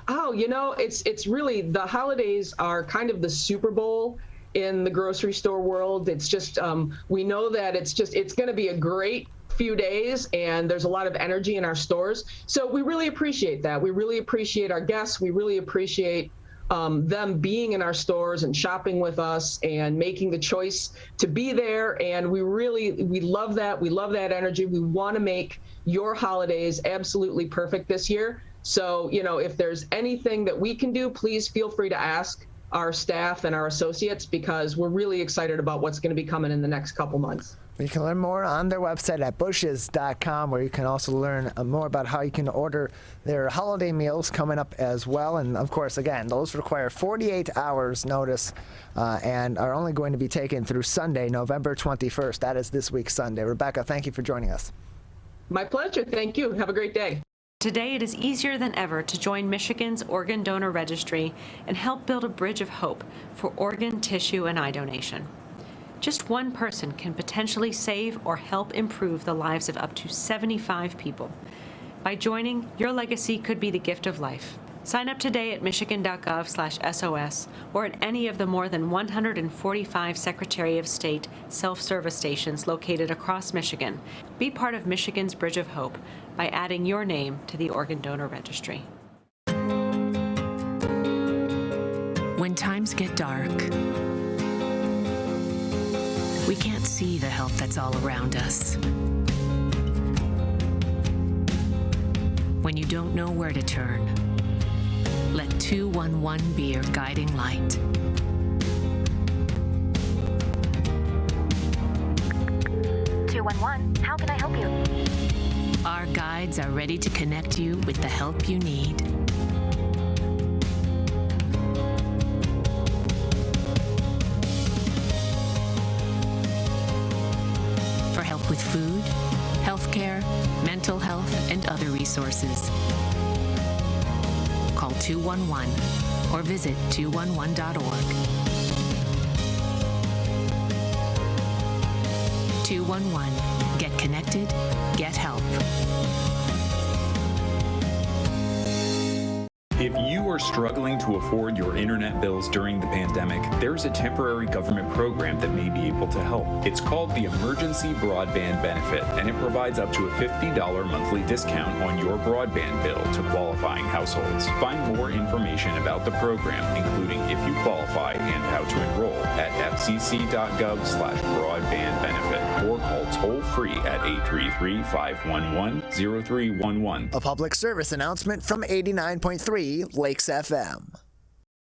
Oh, it's really, the holidays are kind of the Super Bowl in the grocery store world. It's just, we know that it's going to be a great few days, and there's a lot of energy in our stores. So we really appreciate that. We really appreciate our guests. We really appreciate them being in our stores and shopping with us and making the choice to be there. And we love that. We love that energy. We want to make your holidays absolutely perfect this year. So, if there's anything that we can do, please feel free to ask our staff and our associates, because we're really excited about what's going to be coming in the next couple months. You can learn more on their website at bushes.com, where you can also learn more about how you can order their holiday meals coming up as well. And of course, again, those require 48 hours notice and are only going to be taken through Sunday, November 21st. That is this week's Sunday. Rebecca, thank you for joining us. My pleasure. Thank you. Have a great day. Today, it is easier than ever to join Michigan's Organ Donor Registry and help build a bridge of hope for organ, tissue, and eye donation. Just one person can potentially save or help improve the lives of up to 75 people. By joining, your legacy could be the gift of life. Sign up today at michigan.gov/SOS or at any of the more than 145 Secretary of State self-service stations located across Michigan. Be part of Michigan's Bridge of Hope by adding your name to the Organ Donor Registry. When times get dark, we can't see the help that's all around us. When you don't know where to turn, let 211 be your guiding light. How can I help you? Our guides are ready to connect you with the help you need. For help with food, healthcare, mental health, and other resources. Call 211 or visit 211.org. 211. Get connected, get help. If you are struggling to afford your internet bills during the pandemic, there's a temporary government program that may be able to help. It's called the Emergency Broadband Benefit, and it provides up to a $50 monthly discount on your broadband bill to qualifying households. Find more information about the program, including if you qualify and how to enroll, at fcc.gov/broadbandbenefit or call toll-free at 833-511-0311. A public service announcement from 89.3 Lakes FM.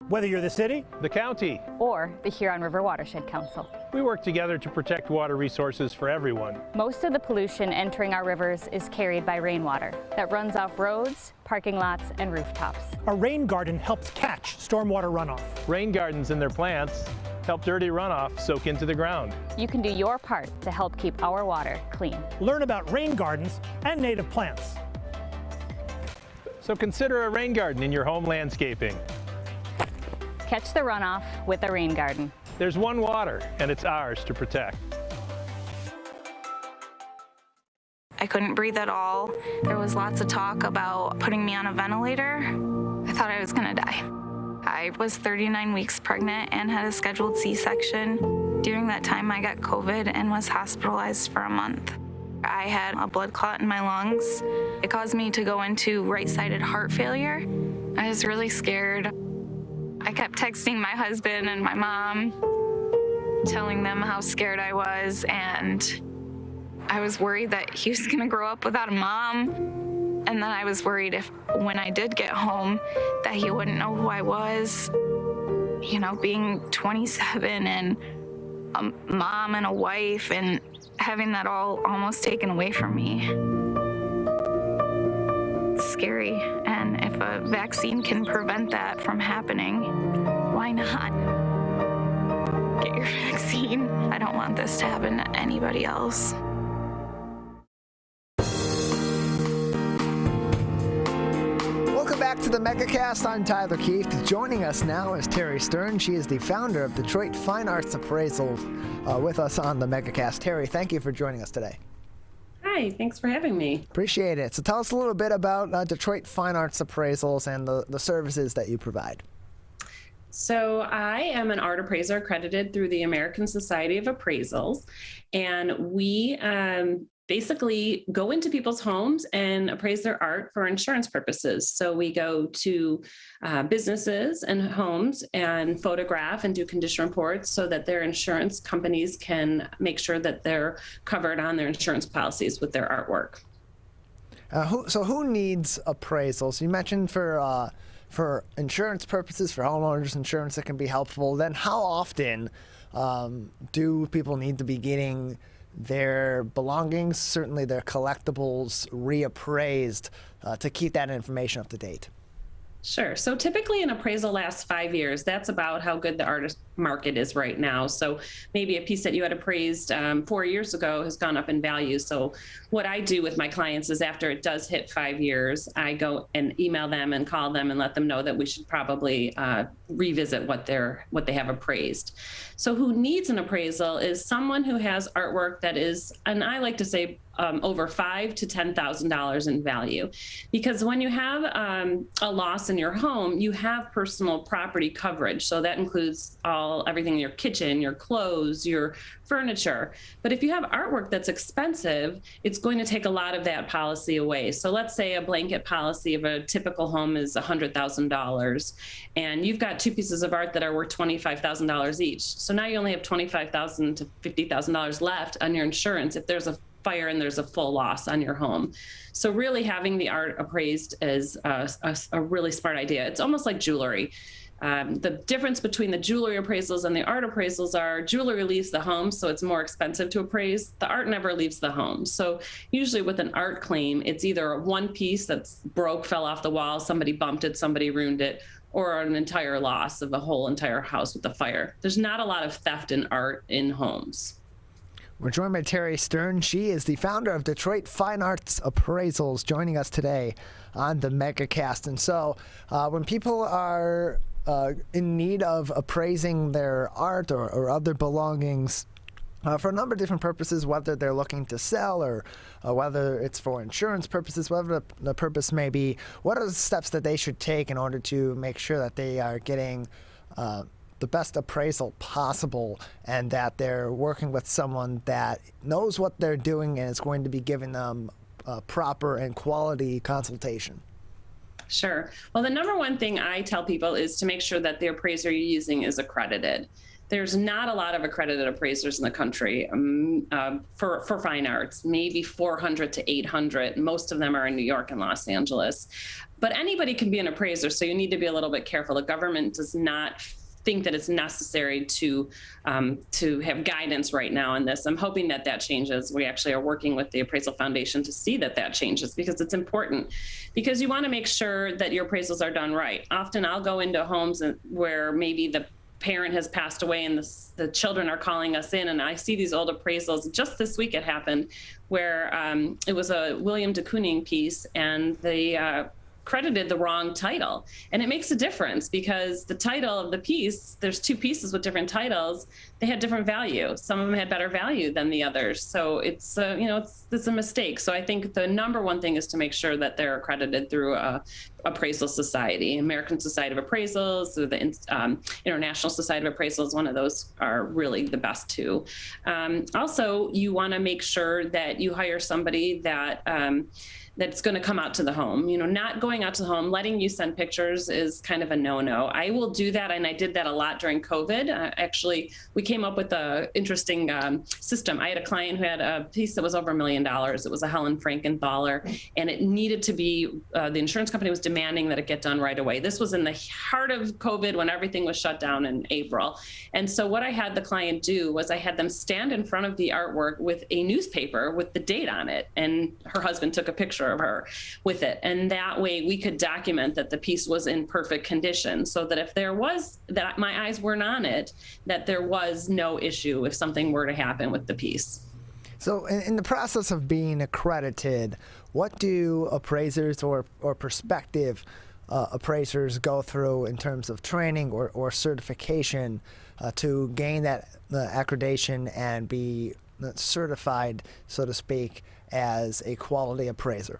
Whether you're the city, the county, or the Huron River Watershed Council, we work together to protect water resources for everyone. Most of the pollution entering our rivers is carried by rainwater that runs off roads, parking lots, and rooftops. A rain garden helps catch stormwater runoff. Rain gardens and their plants help dirty runoff soak into the ground. You can do your part to help keep our water clean. Learn about rain gardens and native plants. So consider a rain garden in your home landscaping. Catch the runoff with a rain garden. There's one water, and it's ours to protect. I couldn't breathe at all. There was lots of talk about putting me on a ventilator. I thought I was gonna die. I was 39 weeks pregnant and had a scheduled C-section. During that time, I got COVID and was hospitalized for a month. I had a blood clot in my lungs. It caused me to go into right-sided heart failure. I was really scared. I kept texting my husband and my mom, telling them how scared I was, and I was worried that he was gonna grow up without a mom. And then I was worried if, when I did get home, that he wouldn't know who I was. You know, being 27 and a mom and a wife and having that all almost taken away from me. It's scary, and if a vaccine can prevent that from happening, why not? Get your vaccine. I don't want this to happen to anybody else. Welcome back to the Megacast. I'm Tyler Keith. Joining us now is Terri Stearn. She is the founder of Detroit Fine Arts Appraisal, with us on the Megacast. Terri, thank you for joining us today. Hi, thanks for having me. Appreciate it. So tell us a little bit about Detroit Fine Arts Appraisals and the services that you provide. So I am an art appraiser accredited through the American Society of Appraisals, and we basically go into people's homes and appraise their art for insurance purposes. So we go to businesses and homes and photograph and do condition reports so that their insurance companies can make sure that they're covered on their insurance policies with their artwork. So who needs appraisals? You mentioned for insurance purposes, for homeowners insurance, that can be helpful. Then how often do people need to be getting their belongings, certainly their collectibles, reappraised to keep that information up to date? Sure. So typically an appraisal lasts 5 years. That's about how good the art market is right now. So maybe a piece that you had appraised 4 years ago has gone up in value. So what I do with my clients is after it does hit 5 years, I go and email them and call them and let them know that we should probably revisit what they have appraised. So who needs an appraisal is someone who has artwork that is, and I like to say, over $5,000 to $10,000 in value, because when you have a loss in your home, you have personal property coverage. So that includes everything in your kitchen, your clothes, your furniture. But if you have artwork that's expensive, it's going to take a lot of that policy away. So let's say a blanket policy of a typical home is $100,000, and you've got two pieces of art that are worth $25,000 each. So now you only have $25,000 to $50,000 left on your insurance if there's a fire and there's a full loss on your home. So really having the art appraised is a really smart idea. It's almost like jewelry. The difference between the jewelry appraisals and the art appraisals are jewelry leaves the home, so it's more expensive to appraise. The art never leaves the home. So usually with an art claim, it's either one piece that's broke, fell off the wall, somebody bumped it, somebody ruined it, or an entire loss of the whole entire house with the fire. There's not a lot of theft in art in homes. We're joined by Terri Stearn. She is the founder of Detroit Fine Arts Appraisals, joining us today on the Megacast. And so when people are in need of appraising their art or other belongings for a number of different purposes, whether they're looking to sell or whether it's for insurance purposes, whatever the purpose may be, what are the steps that they should take in order to make sure that they are getting the best appraisal possible and that they're working with someone that knows what they're doing and is going to be giving them proper and quality consultation? Sure. Well, the number one thing I tell people is to make sure that the appraiser you're using is accredited. There's not a lot of accredited appraisers in the country for fine arts, maybe 400 to 800. Most of them are in New York and Los Angeles. But anybody can be an appraiser, so you need to be a little bit careful. The government does not think that it's necessary to have guidance right now on this. I'm hoping that changes. We actually are working with the Appraisal Foundation to see that changes, because it's important, because you want to make sure that your appraisals are done right. Often I'll go into homes where maybe the parent has passed away and the children are calling us in, and I see these old appraisals. Just this week it happened where it was a William de Kooning piece, and they credited the wrong title. And it makes a difference, because the title of the piece, there's two pieces with different titles, they had different value. Some of them had better value than the others. So it's a mistake. So I think the number one thing is to make sure that they're accredited through a appraisal society, American Society of Appraisals, or the International Society of Appraisals. One of those are really the best two. Also, you want to make sure that you hire somebody that's going to come out to the home. Not going out to the home, letting you send pictures is kind of a no-no. I will do that, and I did that a lot during COVID. Actually, we came up with an interesting system. I had a client who had a piece that was over $1 million. It was a Helen Frankenthaler, and it needed to be, the insurance company was demanding that it get done right away. This was in the heart of COVID when everything was shut down in April. And so what I had the client do was I had them stand in front of the artwork with a newspaper with the date on it, and her husband took a picture of her with it. And that way we could document that the piece was in perfect condition, so that if there was, that my eyes weren't on it, that there was no issue if something were to happen with the piece. So in the process of being accredited, what do appraisers or prospective appraisers go through in terms of training or certification to gain that accreditation and be certified, so to speak, as a quality appraiser?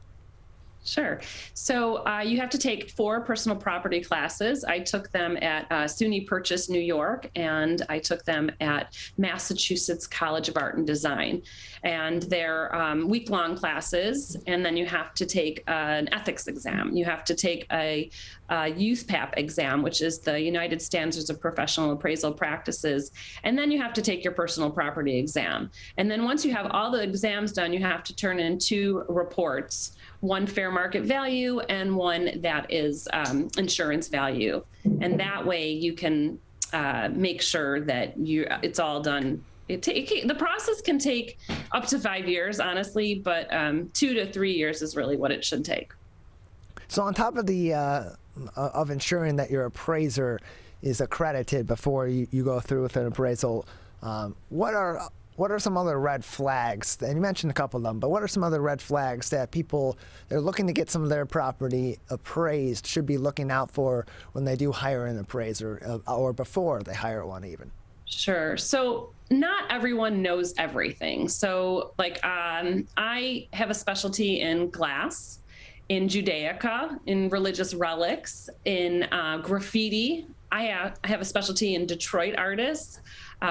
Sure. So you have to take 4 personal property classes. I took them at SUNY Purchase, New York, and I took them at Massachusetts College of Art and Design. And they're week-long classes, and then you have to take an ethics exam. You have to take a USPAP exam, which is the United Standards of Professional Appraisal Practices, and then you have to take your personal property exam. And then once you have all the exams done, you have to turn in 2 reports, one fair market value and one that is insurance value. And that way you can make sure that it's all done. The process can take up to 5 years, honestly, but 2 to 3 years is really what it should take. So on top of the of ensuring that your appraiser is accredited before you go through with an appraisal, what are some other red flags? And you mentioned a couple of them, but what are some other red flags that people that are looking to get some of their property appraised should be looking out for when they do hire an appraiser, or before they hire one even? Sure. So not everyone knows everything. So like I have a specialty in glass, in Judaica, in religious relics, in graffiti. I have a specialty in Detroit artists,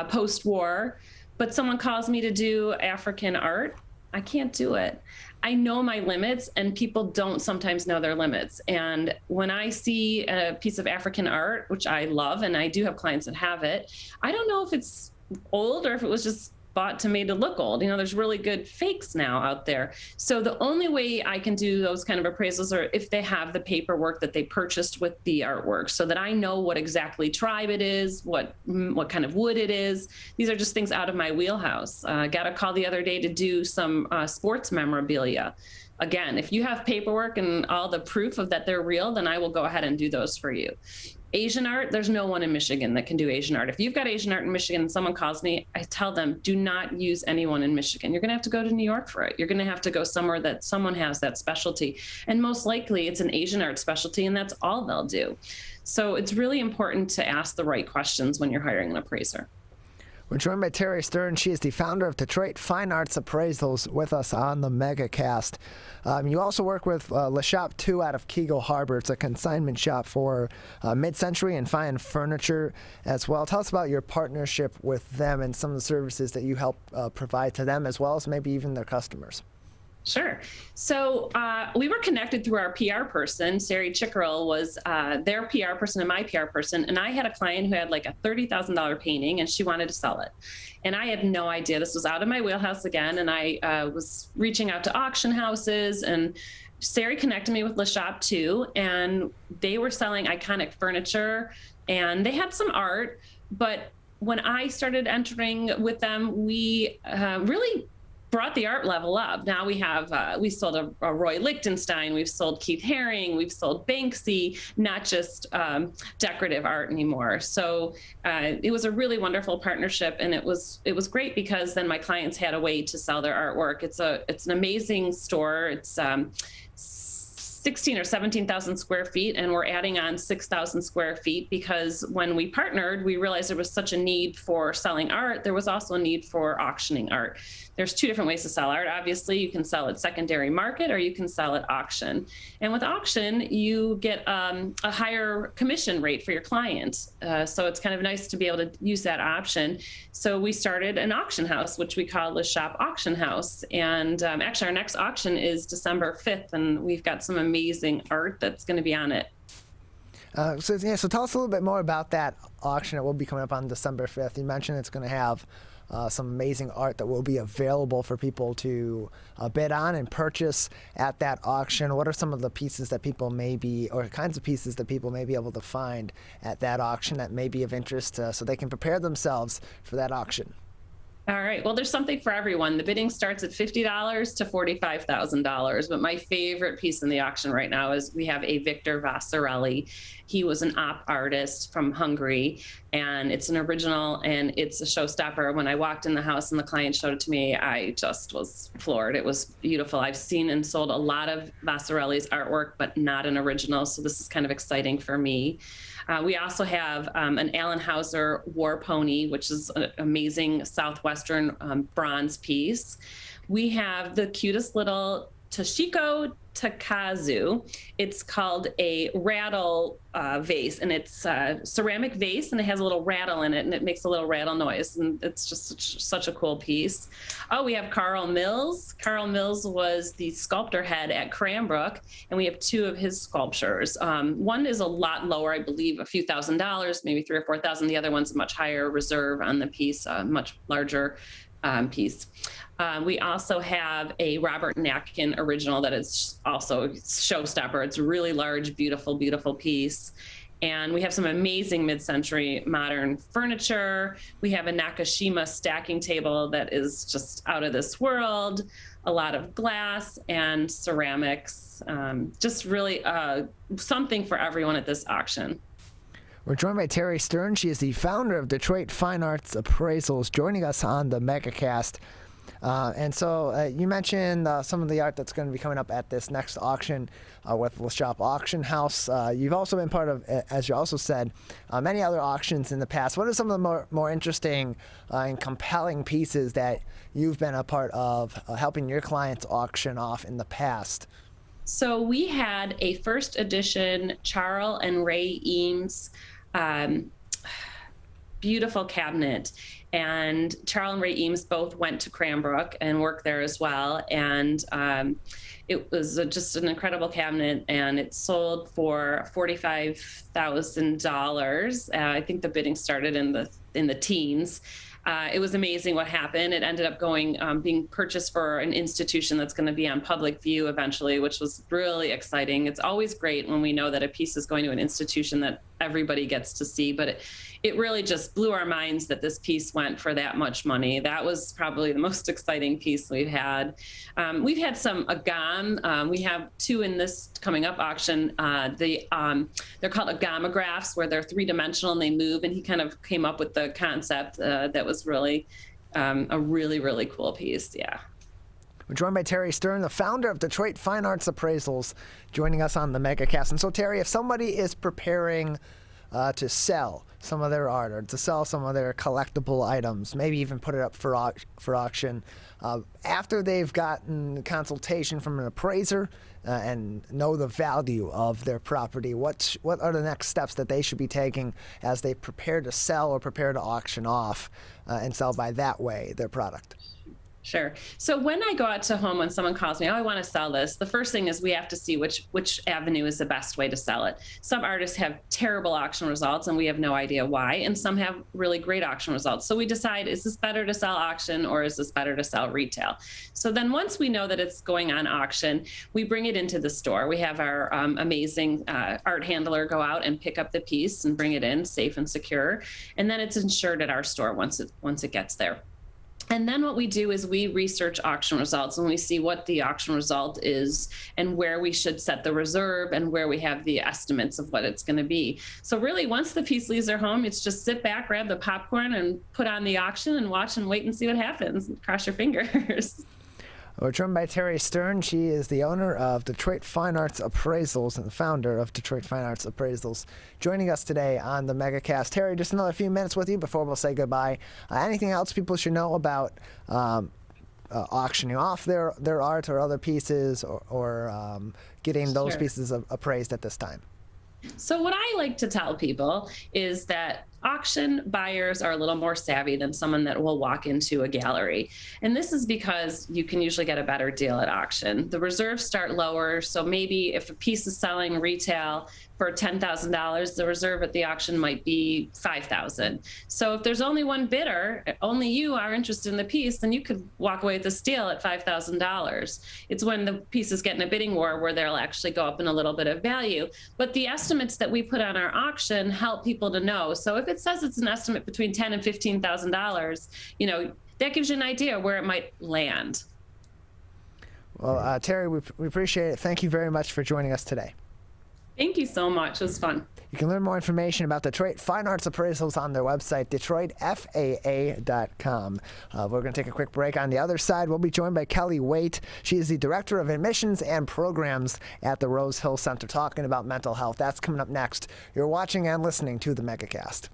post-war. But someone calls me to do African art, I can't do it. I know my limits, and people don't sometimes know their limits. And when I see a piece of African art, which I love, and I do have clients that have it, I don't know if it's old or if it was just bought to made to look old. You know, there's really good fakes now out there. So the only way I can do those kind of appraisals are if they have the paperwork that they purchased with the artwork, so that I know what exactly tribe it is, what kind of wood it is. These are just things out of my wheelhouse. Got a call the other day to do some sports memorabilia. Again, if you have paperwork and all the proof of that they're real, then I will go ahead and do those for you. Asian art, there's no one in Michigan that can do Asian art. If you've got Asian art in Michigan and someone calls me, I tell them, do not use anyone in Michigan. You're gonna have to go to New York for it. You're gonna have to go somewhere that someone has that specialty. And most likely it's an Asian art specialty, and that's all they'll do. So it's really important to ask the right questions when you're hiring an appraiser. We're joined by Terri Stearn. She is the founder of Detroit Fine Arts Appraisals, with us on the Megacast. You also work with Le Shop 2 out of Kegel Harbor. It's a consignment shop for mid-century and fine furniture as well. Tell us about your partnership with them and some of the services that you help provide to them, as well as maybe even their customers. Sure. So we were connected through our PR person. Sari Chickerell was their PR person and my PR person. And I had a client who had like a $30,000 painting, and she wanted to sell it. And I had no idea. This was out of my wheelhouse again. And I was reaching out to auction houses, and Sari connected me with Le Shop 2, and they were selling iconic furniture, and they had some art. But when I started entering with them, we really brought the art level up. Now we have, we sold a Roy Lichtenstein, we've sold Keith Haring, we've sold Banksy, not just decorative art anymore. So it was a really wonderful partnership, and it was great because then my clients had a way to sell their artwork. It's an amazing store. It's 16 or 17,000 square feet, and we're adding on 6,000 square feet because when we partnered, we realized there was such a need for selling art. There was also a need for auctioning art. There's 2 different ways to sell art. Obviously, you can sell at secondary market, or you can sell at auction. And with auction, you get a higher commission rate for your client. So it's kind of nice to be able to use that option. So we started an auction house, which we call Le Shop Auction House. And actually, our next auction is December 5th, and we've got some amazing art that's going to be on it. So tell us a little bit more about that auction that will be coming up on December 5th. You mentioned it's going to have some amazing art that will be available for people to bid on and purchase at that auction. What are some of the pieces that people may be, or kinds of pieces that people may be able to find at that auction that may be of interest, so they can prepare themselves for that auction? All right. Well, there's something for everyone. The bidding starts at $50 to $45,000. But my favorite piece in the auction right now is we have a Victor Vasarely. He was an op artist from Hungary, and it's an original, and it's a showstopper. When I walked in the house and the client showed it to me, I just was floored. It was beautiful. I've seen and sold a lot of Vasarely's artwork, but not an original. So this is kind of exciting for me. We also have an Allen Hauser War Pony, which is an amazing Southwestern bronze piece. We have the cutest little Toshiko Takazu. It's called a rattle vase, and it's a ceramic vase, and it has a little rattle in it, and it makes a little rattle noise, and it's just such a cool piece. Oh, we have Carl Mills. Carl Mills was the sculptor head at Cranbrook, and we have 2 of his sculptures. One is a lot lower, I believe, a few $1,000s, maybe $3,000 or $4,000. The other one's a much higher reserve on the piece, a much larger piece. We also have a Robert Natkin original that is also showstopper. It's a really large, beautiful, beautiful piece. And we have some amazing mid-century modern furniture. We have a Nakashima stacking table that is just out of this world, a lot of glass and ceramics, just really something for everyone at this auction. We're joined by Terri Stearn. She is the founder of Detroit Fine Arts Appraisals, joining us on the Megacast. And so you mentioned some of the art that's going to be coming up at this next auction with Le Shop Auction House. You've also been part of, as you also said, many other auctions in the past. What are some of the more interesting and compelling pieces that you've been a part of helping your clients auction off in the past? So we had a first edition Charles and Ray Eames beautiful cabinet. And Charles and Ray Eames both went to Cranbrook and worked there as well. And it was just an incredible cabinet, and it sold for $45,000. I think the bidding started in the teens. It was amazing what happened. It ended up being purchased for an institution that's going to be on public view eventually, which was really exciting. It's always great when we know that a piece is going to an institution that everybody gets to see, but it really just blew our minds that this piece went for that much money. That was probably the most exciting piece we've had. We've had some agam. We have 2 in this coming up auction. They're called agamagraphs, where they're 3-dimensional and they move, and he kind of came up with the concept that was really a really, really cool piece. Yeah. We're joined by Terri Stearn, the founder of Detroit Fine Arts Appraisals, joining us on the Megacast. And so, Terri, if somebody is preparing to sell some of their art or to sell some of their collectible items, maybe even put it up for auction, after they've gotten consultation from an appraiser and know the value of their property, what are the next steps that they should be taking as they prepare to sell or prepare to auction off and sell by that way their product? Sure. So when I go out to home, when someone calls me, oh, I want to sell this, the first thing is we have to see which avenue is the best way to sell it. Some artists have terrible auction results and we have no idea why, and some have really great auction results. So we decide, is this better to sell auction or is this better to sell retail? So then once we know that it's going on auction, we bring it into the store. We have our amazing art handler go out and pick up the piece and bring it in safe and secure. And then it's insured at our store once it gets there. And then what we do is we research auction results and we see what the auction result is and where we should set the reserve and where we have the estimates of what it's going to be. So really, once the piece leaves their home, it's just sit back, grab the popcorn, and put on the auction and watch and wait and see what happens. Cross your fingers. We're joined by Terri Stearn. She is the owner of Detroit Fine Arts Appraisals and the founder of Detroit Fine Arts Appraisals, joining us today on the Megacast. Terri, just another few minutes with you before we'll say goodbye. Anything else people should know about auctioning off their art or other pieces or getting those pieces appraised at this time? So what I like to tell people is that auction buyers are a little more savvy than someone that will walk into a gallery. And this is because you can usually get a better deal at auction. The reserves start lower, so maybe if a piece is selling retail for $10,000, the reserve at the auction might be $5,000. So if there's only one bidder, only you are interested in the piece, then you could walk away with this deal at $5,000. It's when the pieces get in a bidding war where they'll actually go up in a little bit of value. But the estimates that we put on our auction help people to know. So if it says it's an estimate between $10,000 and $15,000, that gives you an idea where it might land. Well, Terri, we appreciate it. Thank you very much for joining us today. Thank you so much. It was fun. You can learn more information about Detroit Fine Arts Appraisals on their website, DetroitFAA.com. We're going to take a quick break. On the other side, we'll be joined by Kelli Waite. She is the Director of Admissions and Programs at the Rose Hill Center, talking about mental health. That's coming up next. You're watching and listening to the Megacast.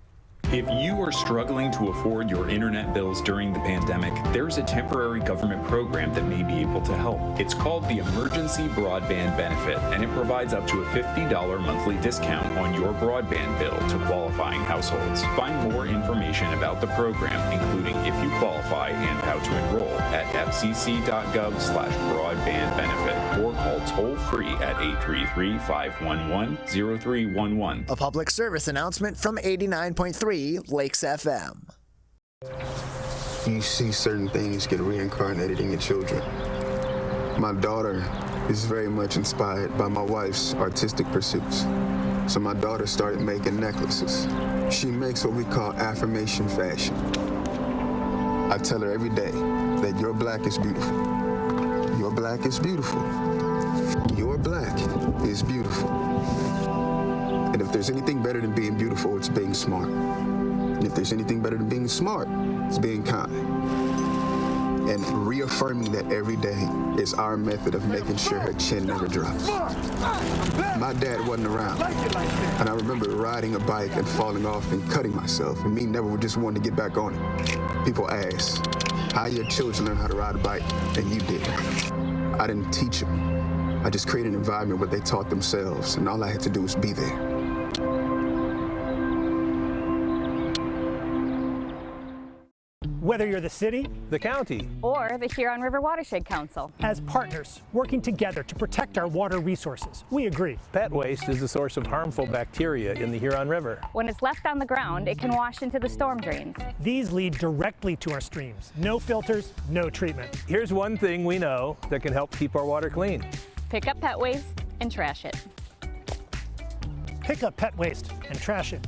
If you are struggling to afford your internet bills during the pandemic, there's a temporary government program that may be able to help. It's called the Emergency Broadband Benefit, and it provides up to a $50 monthly discount on your broadband bill to qualifying households. Find more information about the program, including if you qualify and how to enroll, at fcc.gov/broadbandbenefit or call toll-free at 833-511-0311. A public service announcement from 89.3 Lakes FM. You see certain things get reincarnated in your children. My daughter is very much inspired by my wife's artistic pursuits. So my daughter started making necklaces. She makes what we call affirmation fashion. I tell her every day that your black is beautiful. Your black is beautiful. Your black is beautiful. And if there's anything better than being beautiful, it's being smart. And if there's anything better than being smart, it's being kind. And reaffirming that every day is our method of making sure her chin never drops. My dad wasn't around, and I remember riding a bike and falling off and cutting myself, and me never just wanted to get back on it. People ask, how your children learn how to ride a bike? And you did. I didn't teach them. I just created an environment where they taught themselves, and all I had to do was be there. Whether you're the city, the county, or the Huron River Watershed Council. As partners working together to protect our water resources, we agree. Pet waste is a source of harmful bacteria in the Huron River. When it's left on the ground, it can wash into the storm drains. These lead directly to our streams. No filters, no treatment. Here's one thing we know that can help keep our water clean. Pick up pet waste and trash it. Pick up pet waste and trash it.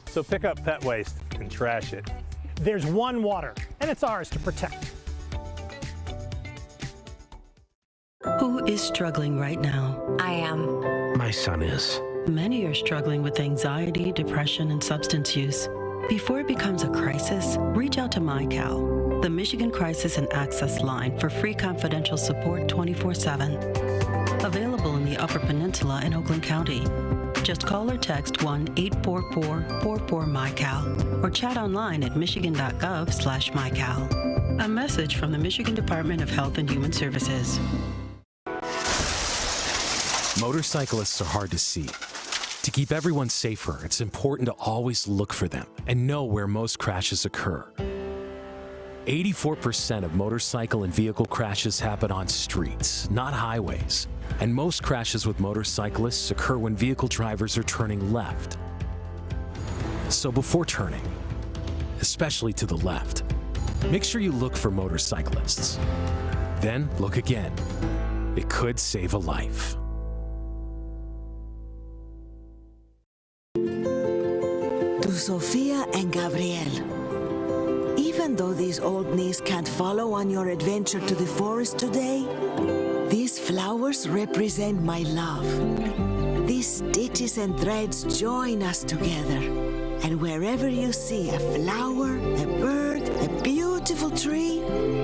So pick up pet waste and trash it. There's one water, and it's ours to protect. Who is struggling right now? I am. My son is. Many are struggling with anxiety, depression, and substance use. Before it becomes a crisis, reach out to MyCal, the Michigan Crisis and Access Line, for free confidential support 24/7. Available in the Upper Peninsula and Oakland County. Just call or text 1-844-44-MyCal or chat online at michigan.gov/MyCal. A message from the Michigan Department of Health and Human Services. Motorcyclists are hard to see. To keep everyone safer, it's important to always look for them and know where most crashes occur. 84% of motorcycle and vehicle crashes happen on streets, not highways. And most crashes with motorcyclists occur when vehicle drivers are turning left. So before turning, especially to the left, make sure you look for motorcyclists. Then look again. It could save a life. To Sophia and Gabriel. Even though these old knees can't follow on your adventure to the forest today, these flowers represent my love. These stitches and threads join us together. And wherever you see a flower, a bird, a beautiful tree,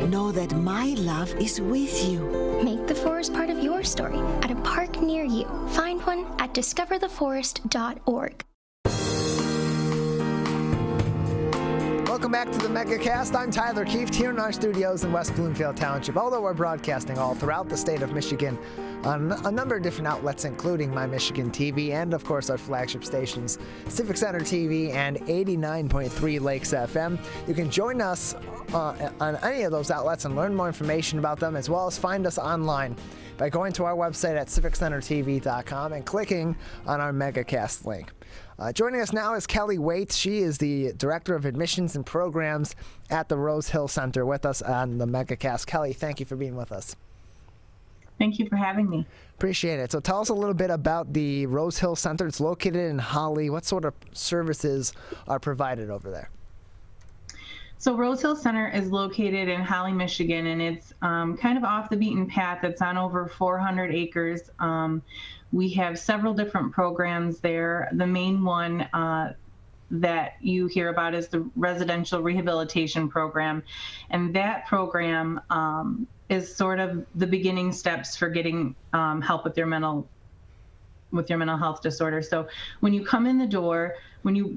know that my love is with you. Make the forest part of your story at a park near you. Find one at discovertheforest.org. Welcome back to the Megacast. I'm Tyler Kieft here in our studios in West Bloomfield Township. Although we're broadcasting all throughout the state of Michigan on a number of different outlets, including My Michigan TV and, of course, our flagship stations, Civic Center TV and 89.3 Lakes FM. You can join us on any of those outlets and learn more information about them, as well as find us online by going to our website at civiccentertv.com and clicking on our Megacast link. Joining us now is Kelli Waite. She is the Director of Admissions and Programs at the Rose Hill Center with us on the Megacast. Kelli, thank you for being with us. Thank you for having me. Appreciate it. So tell us a little bit about the Rose Hill Center. It's located in Holly. What sort of services are provided over there? So Rose Hill Center is located in Holly, Michigan, and it's kind of off the beaten path. It's on over 400 acres. We have several different programs there. The main one that you hear about is the residential rehabilitation program. And that program is sort of the beginning steps for getting help with their mental with your mental health disorder. So when you come in the door, when you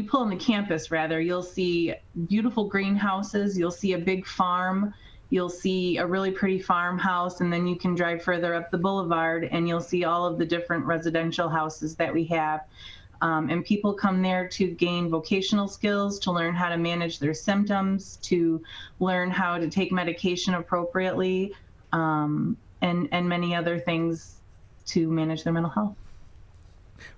pull on the campus, rather, you'll see beautiful greenhouses, you'll see a big farm, you'll see a really pretty farmhouse, and then you can drive further up the boulevard and you'll see all of the different residential houses that we have. And people come there to gain vocational skills, to learn how to manage their symptoms, to learn how to take medication appropriately, and many other things to manage their mental health.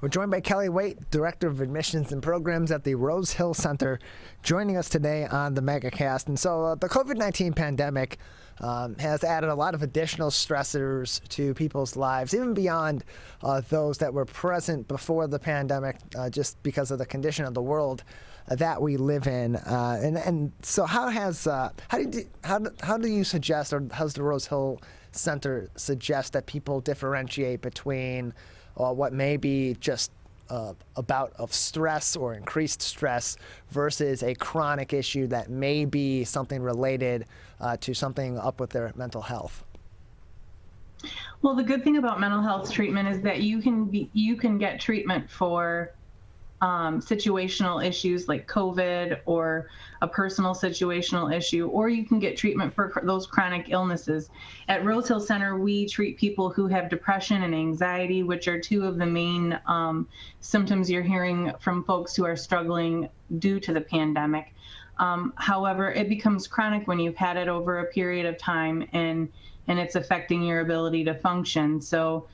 We're joined by Kelli Waite, Director of Admissions and Programs at the Rose Hill Center, joining us today on the Megacast. And so the COVID-19 pandemic has added a lot of additional stressors to people's lives, even beyond those that were present before the pandemic, just because of the condition of the world that we live in. And so how do you suggest, or how's the Rose Hill Center suggest that people differentiate between what may be just a bout of stress or increased stress versus a chronic issue that may be something related to something up with their mental health? Well, the good thing about mental health treatment is that you can get treatment for situational issues like COVID or a personal situational issue, or you can get treatment for those chronic illnesses. At Rose Hill Center, we treat people who have depression and anxiety, which are two of the main symptoms you're hearing from folks who are struggling due to the pandemic. However, it becomes chronic when you've had it over a period of time and it's affecting your ability to function. So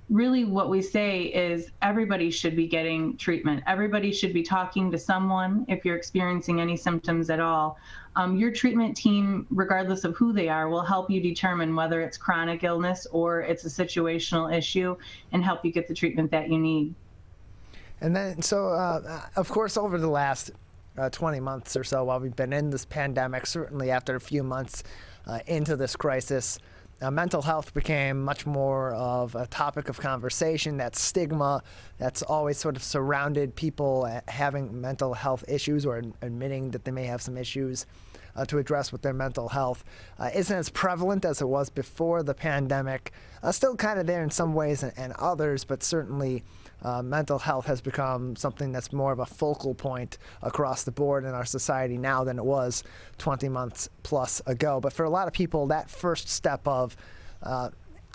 really what we say is everybody should be getting treatment. Everybody should be talking to someone if you're experiencing any symptoms at all. Your treatment team, regardless of who they are, will help you determine whether it's chronic illness or it's a situational issue and help you get the treatment that you need. And then, so of course, over the last 20 months or so, while we've been in this pandemic, certainly after a few months into this crisis, mental health became much more of a topic of conversation. That stigma that's always sort of surrounded people having mental health issues or admitting that they may have some issues to address with their mental health isn't as prevalent as it was before the pandemic. Still kind of there in some ways and others, but certainly mental health has become something that's more of a focal point across the board in our society now than it was 20 months plus ago. But for a lot of people, that first step of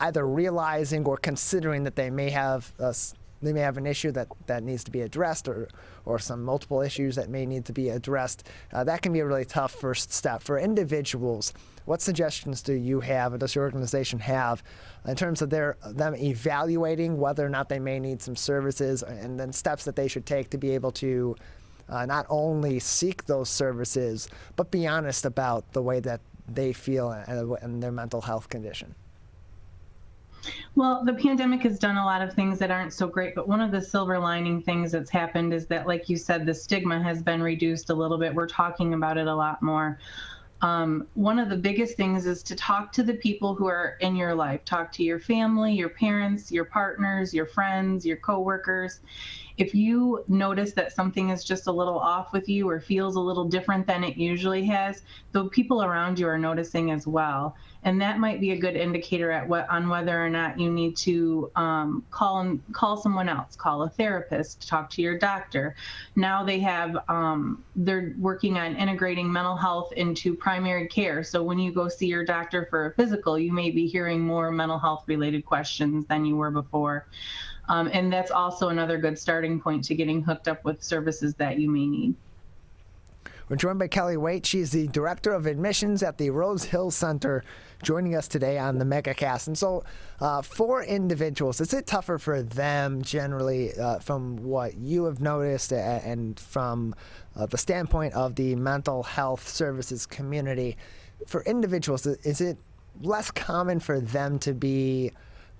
either realizing or considering that they may have an issue that needs to be addressed, or some multiple issues that may need to be addressed, that can be a really tough first step. For individuals, what suggestions do you have, or does your organization have, in terms of them evaluating whether or not they may need some services, and then steps that they should take to be able to not only seek those services, but be honest about the way that they feel and their mental health condition? Well, the pandemic has done a lot of things that aren't so great, but one of the silver lining things that's happened is that, like you said, the stigma has been reduced a little bit. We're talking about it a lot more. One of the biggest things is to talk to the people who are in your life. Talk to your family, your parents, your partners, your friends, your coworkers. If you notice that something is just a little off with you or feels a little different than it usually has, the people around you are noticing as well. And that might be a good indicator on whether or not you need to call someone else, call a therapist, talk to your doctor. Now they have, they're working on integrating mental health into primary care. So when you go see your doctor for a physical, you may be hearing more mental health related questions than you were before. And that's also another good starting point to getting hooked up with services that you may need. We're joined by Kelli Waite. She's the Director of Admissions at the Rose Hill Center, joining us today on the Megacast. And so for individuals, is it tougher for them generally from what you have noticed and from the standpoint of the mental health services community? For individuals, is it less common for them to be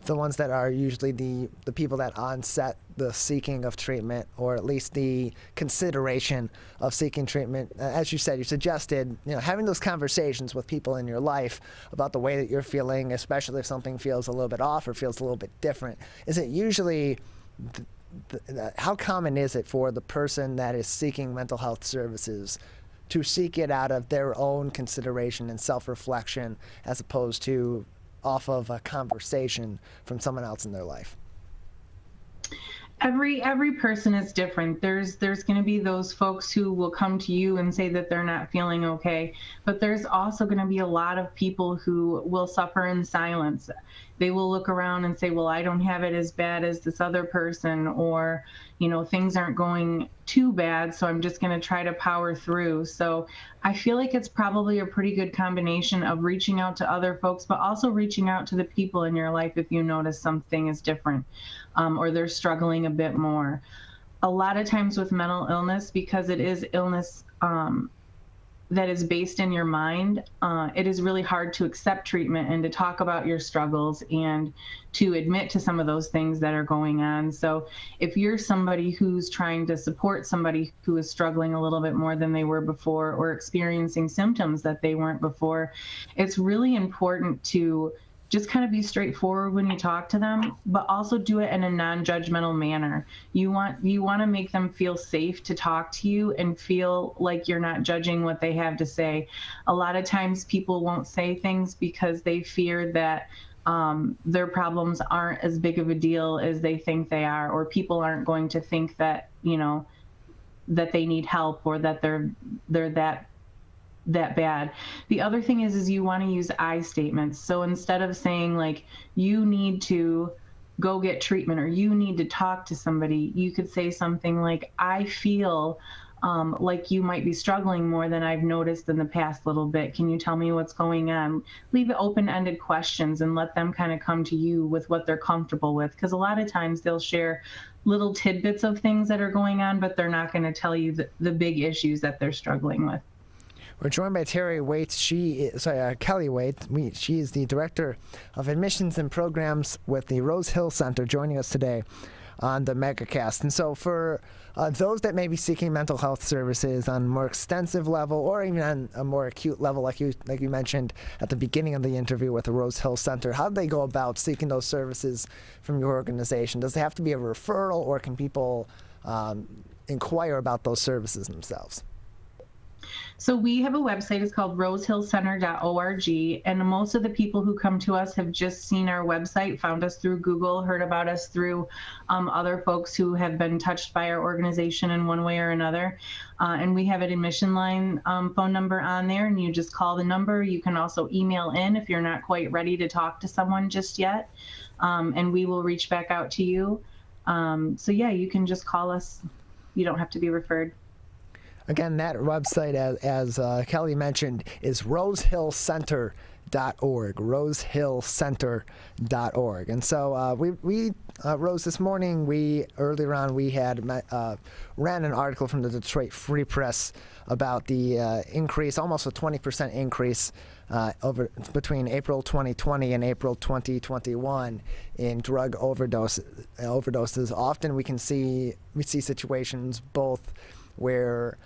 the ones that are usually the people that onset the seeking of treatment, or at least the consideration of seeking treatment? As you said, you suggested, having those conversations with people in your life about the way that you're feeling, especially if something feels a little bit off or feels a little bit different. Is it usually, how common is it for the person that is seeking mental health services to seek it out of their own consideration and self-reflection, as opposed to off of a conversation from someone else in their life? Every person is different. There's going to be those folks who will come to you and say that they're not feeling okay, but there's also going to be a lot of people who will suffer in silence. They will look around and say, well, I don't have it as bad as this other person, or, you know, things aren't going too bad, so I'm just going to try to power through. So I feel like it's probably a pretty good combination of reaching out to other folks, but also reaching out to the people in your life if you notice something is different, or they're struggling a bit more. A lot of times with mental illness, because it is illness that is based in your mind, it is really hard to accept treatment and to talk about your struggles and to admit to some of those things that are going on. So if you're somebody who's trying to support somebody who is struggling a little bit more than they were before, or experiencing symptoms that they weren't before, it's really important to just kind of be straightforward when you talk to them, but also do it in a non-judgmental manner. You want to make them feel safe to talk to you and feel like you're not judging what they have to say. A lot of times people won't say things because they fear that their problems aren't as big of a deal as they think they are, or people aren't going to think that, you know, that they need help, or that they're that bad. The other thing is you want to use I statements. So instead of saying like, you need to go get treatment, or you need to talk to somebody, you could say something like, I feel like you might be struggling more than I've noticed in the past little bit. Can you tell me what's going on? Leave it open-ended questions and let them kind of come to you with what they're comfortable with. Because a lot of times they'll share little tidbits of things that are going on, but they're not going to tell you the big issues that they're struggling with. We're joined by Terri Waite. Kelli Waite. She is the Director of Admissions and Programs with the Rose Hill Center, joining us today on the Megacast. And so for those that may be seeking mental health services on a more extensive level, or even on a more acute level, like you mentioned at the beginning of the interview with the Rose Hill Center, how do they go about seeking those services from your organization? Does it have to be a referral, or can people inquire about those services themselves? So we have a website. It's called rosehillcenter.org, and most of the people who come to us have just seen our website, found us through Google, heard about us through other folks who have been touched by our organization in one way or another. And we have an admission line phone number on there, and you just call the number. You can also email in if you're not quite ready to talk to someone just yet, and we will reach back out to you. So yeah, you can just call us. You don't have to be referred. Again, that website, as Kelli mentioned, is rosehillcenter.org, rosehillcenter.org. And so Rose, this morning, earlier on, we had ran an article from the Detroit Free Press about the increase, almost a 20% increase between April 2020 and April 2021 in drug overdoses. Often we see situations both where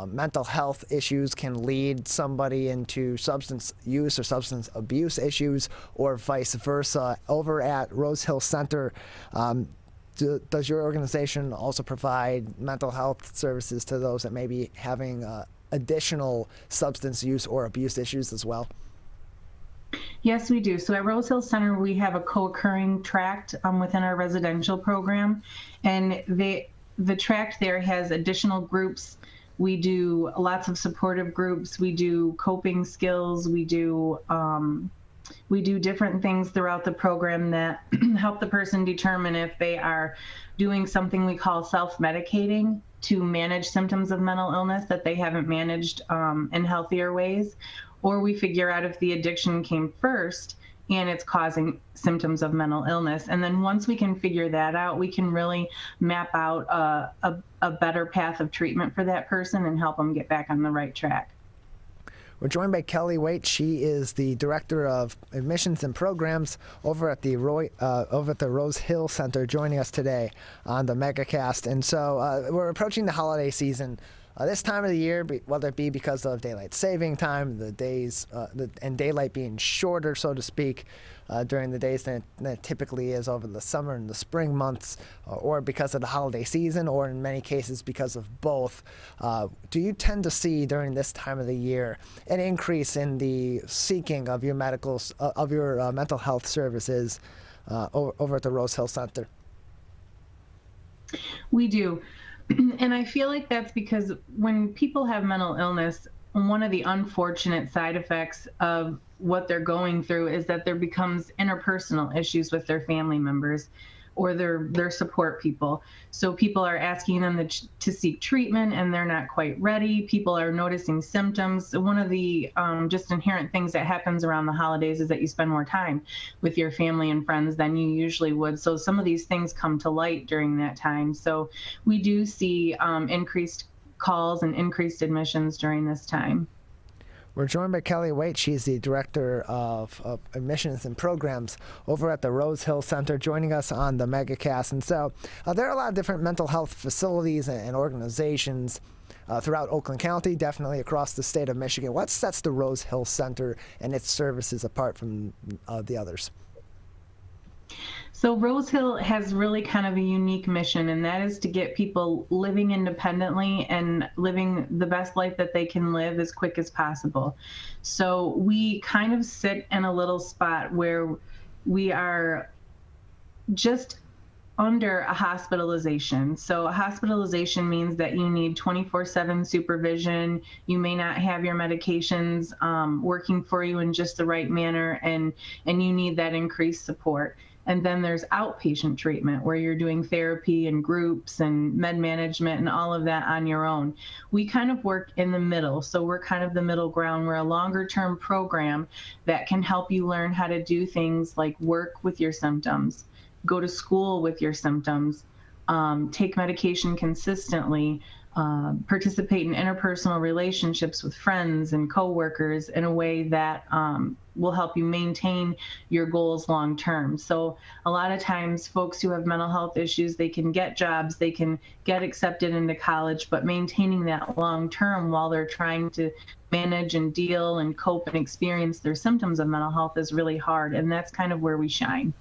mental health issues can lead somebody into substance use or substance abuse issues, or vice versa. Over at Rose Hill Center, does your organization also provide mental health services to those that may be having additional substance use or abuse issues as well? Yes, we do. So at Rose Hill Center, we have a co-occurring tract within our residential program, and the tract there has additional groups. We do lots of supportive groups. We do coping skills. We do different things throughout the program that help the person determine if they are doing something we call self-medicating to manage symptoms of mental illness that they haven't managed in healthier ways, or we figure out if the addiction came first and it's causing symptoms of mental illness. And then once we can figure that out, we can really map out a better path of treatment for that person and help them get back on the right track. We're joined by Kelli Waite. She is the Director of Admissions and Programs over at the Rose Hill Center, joining us today on the Megacast. And so we're approaching the holiday season. This time of the year, whether it be because of daylight saving time, the days and daylight being shorter, so to speak, during the days than it typically is over the summer and the spring months, or because of the holiday season, or in many cases because of both, do you tend to see during this time of the year an increase in the seeking of your mental health services over at the Rose Hill Center? We do. And I feel like that's because when people have mental illness, one of the unfortunate side effects of what they're going through is that there becomes interpersonal issues with their family members or their support people. So people are asking them to seek treatment and they're not quite ready. People are noticing symptoms. One of the just inherent things that happens around the holidays is that you spend more time with your family and friends than you usually would. So some of these things come to light during that time. So we do see increased calls and increased admissions during this time. We're joined by Kelli Waite. She's the Director of Admissions and Programs over at the Rose Hill Center, joining us on the Megacast. And so there are a lot of different mental health facilities and organizations throughout Oakland County, definitely across the state of Michigan. What sets the Rose Hill Center and its services apart from the others? So Rose Hill has really kind of a unique mission, and that is to get people living independently and living the best life that they can live as quick as possible. So we kind of sit in a little spot where we are just under a hospitalization. So a hospitalization means that you need 24/7 supervision. You may not have your medications working for you in just the right manner, and you need that increased support. And then there's outpatient treatment where you're doing therapy and groups and med management and all of that on your own. We kind of work in the middle. So we're kind of the middle ground. We're a longer term program that can help you learn how to do things like work with your symptoms, go to school with your symptoms, take medication consistently, participate in interpersonal relationships with friends and coworkers in a way that will help you maintain your goals long term. So a lot of times folks who have mental health issues, they can get jobs, they can get accepted into college, but maintaining that long term while they're trying to manage and deal and cope and experience their symptoms of mental health is really hard. And that's kind of where we shine.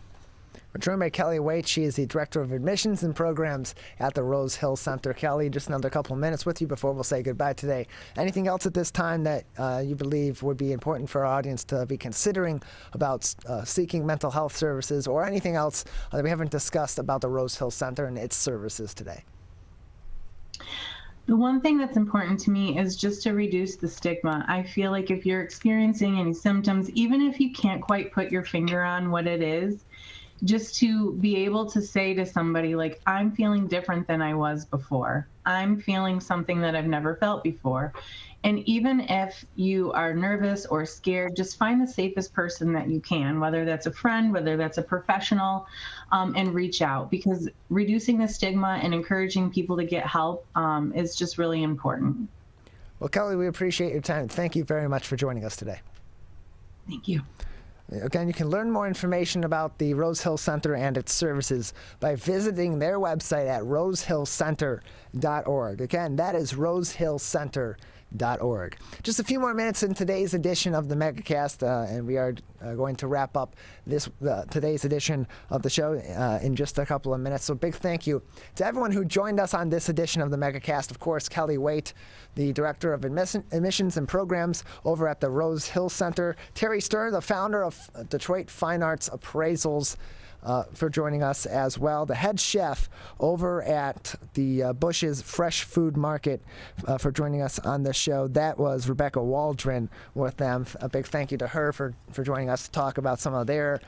We're joined by Kelli Waite. She is the Director of Admissions and Programs at the Rose Hill Center. Kelli, just another couple of minutes with you before we'll say goodbye today. Anything else at this time that you believe would be important for our audience to be considering about seeking mental health services, or anything else that we haven't discussed about the Rose Hill Center and its services today? The one thing that's important to me is just to reduce the stigma. I feel like if you're experiencing any symptoms, even if you can't quite put your finger on what it is, just to be able to say to somebody, like, I'm feeling different than I was before. I'm feeling something that I've never felt before. And even if you are nervous or scared, just find the safest person that you can, whether that's a friend, whether that's a professional, and reach out, because reducing the stigma and encouraging people to get help is just really important. Well, Kelli, we appreciate your time. Thank you very much for joining us today. Thank you. Again, you can learn more information about the Rose Hill Center and its services by visiting their website at rosehillcenter.org. Again, that is rosehillcenter.org. Just a few more minutes in today's edition of the Megacast, and we are going to wrap up today's edition of the show in just a couple of minutes. So big thank you to everyone who joined us on this edition of the Megacast. Of course, Kelli Waite, the Director of Admissions and Programs over at the Rose Hill Center. Terri Stearn, the founder of Detroit Fine Arts Appraisals, for joining us as well. The head chef over at the Bush's Fresh Food Market for joining us on this show. That was Rebecca Waldron with them. A big thank you to her for joining us to talk about some of their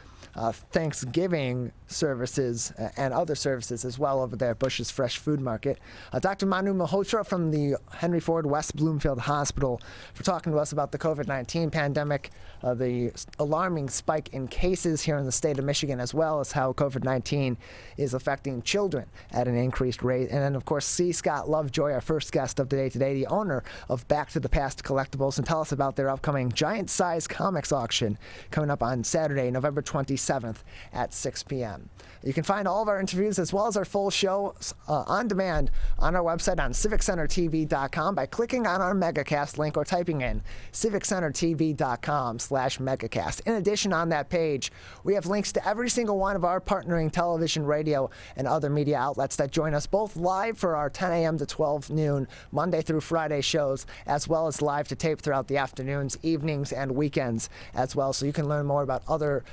Thanksgiving services and other services as well over there at Bush's Fresh Food Market. Dr. Manu Malhotra from the Henry Ford West Bloomfield Hospital for talking to us about the COVID-19 pandemic, the alarming spike in cases here in the state of Michigan, as well as how COVID-19 is affecting children at an increased rate. And then, of course, C. Scott Lovejoy, our first guest of the day today, the owner of Back to the Past Collectibles, and tell us about their upcoming giant-size comics auction coming up on Saturday, November 27th at 6 p.m. You can find all of our interviews as well as our full show on demand on our website on civiccentertv.com by clicking on our Megacast link or typing in civiccentertv.com/Megacast. In addition, on that page, we have links to every single one of our partnering television, radio, and other media outlets that join us both live for our 10 a.m. to 12 noon Monday through Friday shows, as well as live to tape throughout the afternoons, evenings, and weekends as well. So you can learn more about other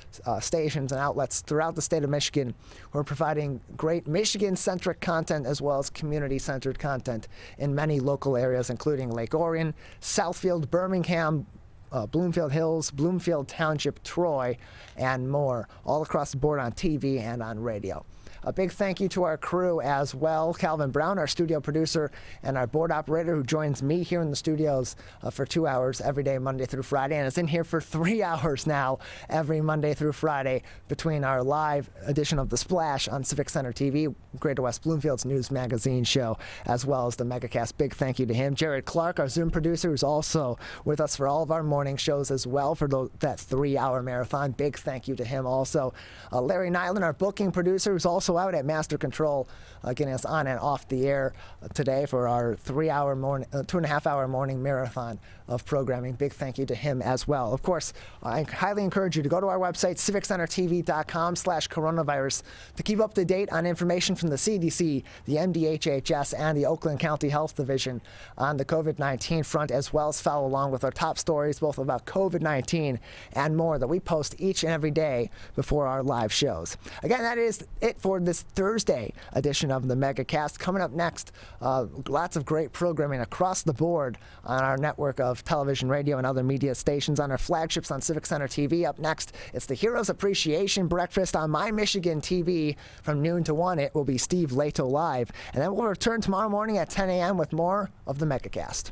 stations and outlets throughout the state of Michigan who are providing great Michigan-centric content as well as community-centered content in many local areas, including Lake Orion, Southfield, Birmingham, Bloomfield Hills, Bloomfield Township, Troy, and more, all across the board on TV and on radio. A big thank you to our crew as well. Calvin Brown, our studio producer, and our board operator who joins me here in the studios for 2 hours every day, Monday through Friday, and is in here for 3 hours now every Monday through Friday between our live edition of The Splash on Civic Center TV, Greater West Bloomfield's news magazine show, as well as the Megacast. Big thank you to him. Jared Clark, our Zoom producer, who's also with us for all of our morning shows as well for that 3-hour marathon. Big thank you to him also. Larry Nyland, our booking producer, who's also out at Master Control, getting us on and off the air today for our 2.5-hour morning marathon of programming. Big thank you to him as well. Of course, I highly encourage you to go to our website, civiccentertv.com/coronavirus, to keep up to date on information from the CDC, the MDHHS, and the Oakland County Health Division on the COVID-19 front, as well as follow along with our top stories, both about COVID-19 and more, that we post each and every day before our live shows. Again, that is it for this Thursday edition of the Megacast. Coming up next, lots of great programming across the board on our network of television, radio, and other media stations, on our flagships on Civic Center TV. Up next, it's the Heroes Appreciation Breakfast on My Michigan TV from noon to 1. It will be Steve Lato Live. And then we'll return tomorrow morning at 10 a.m. with more of the Megacast.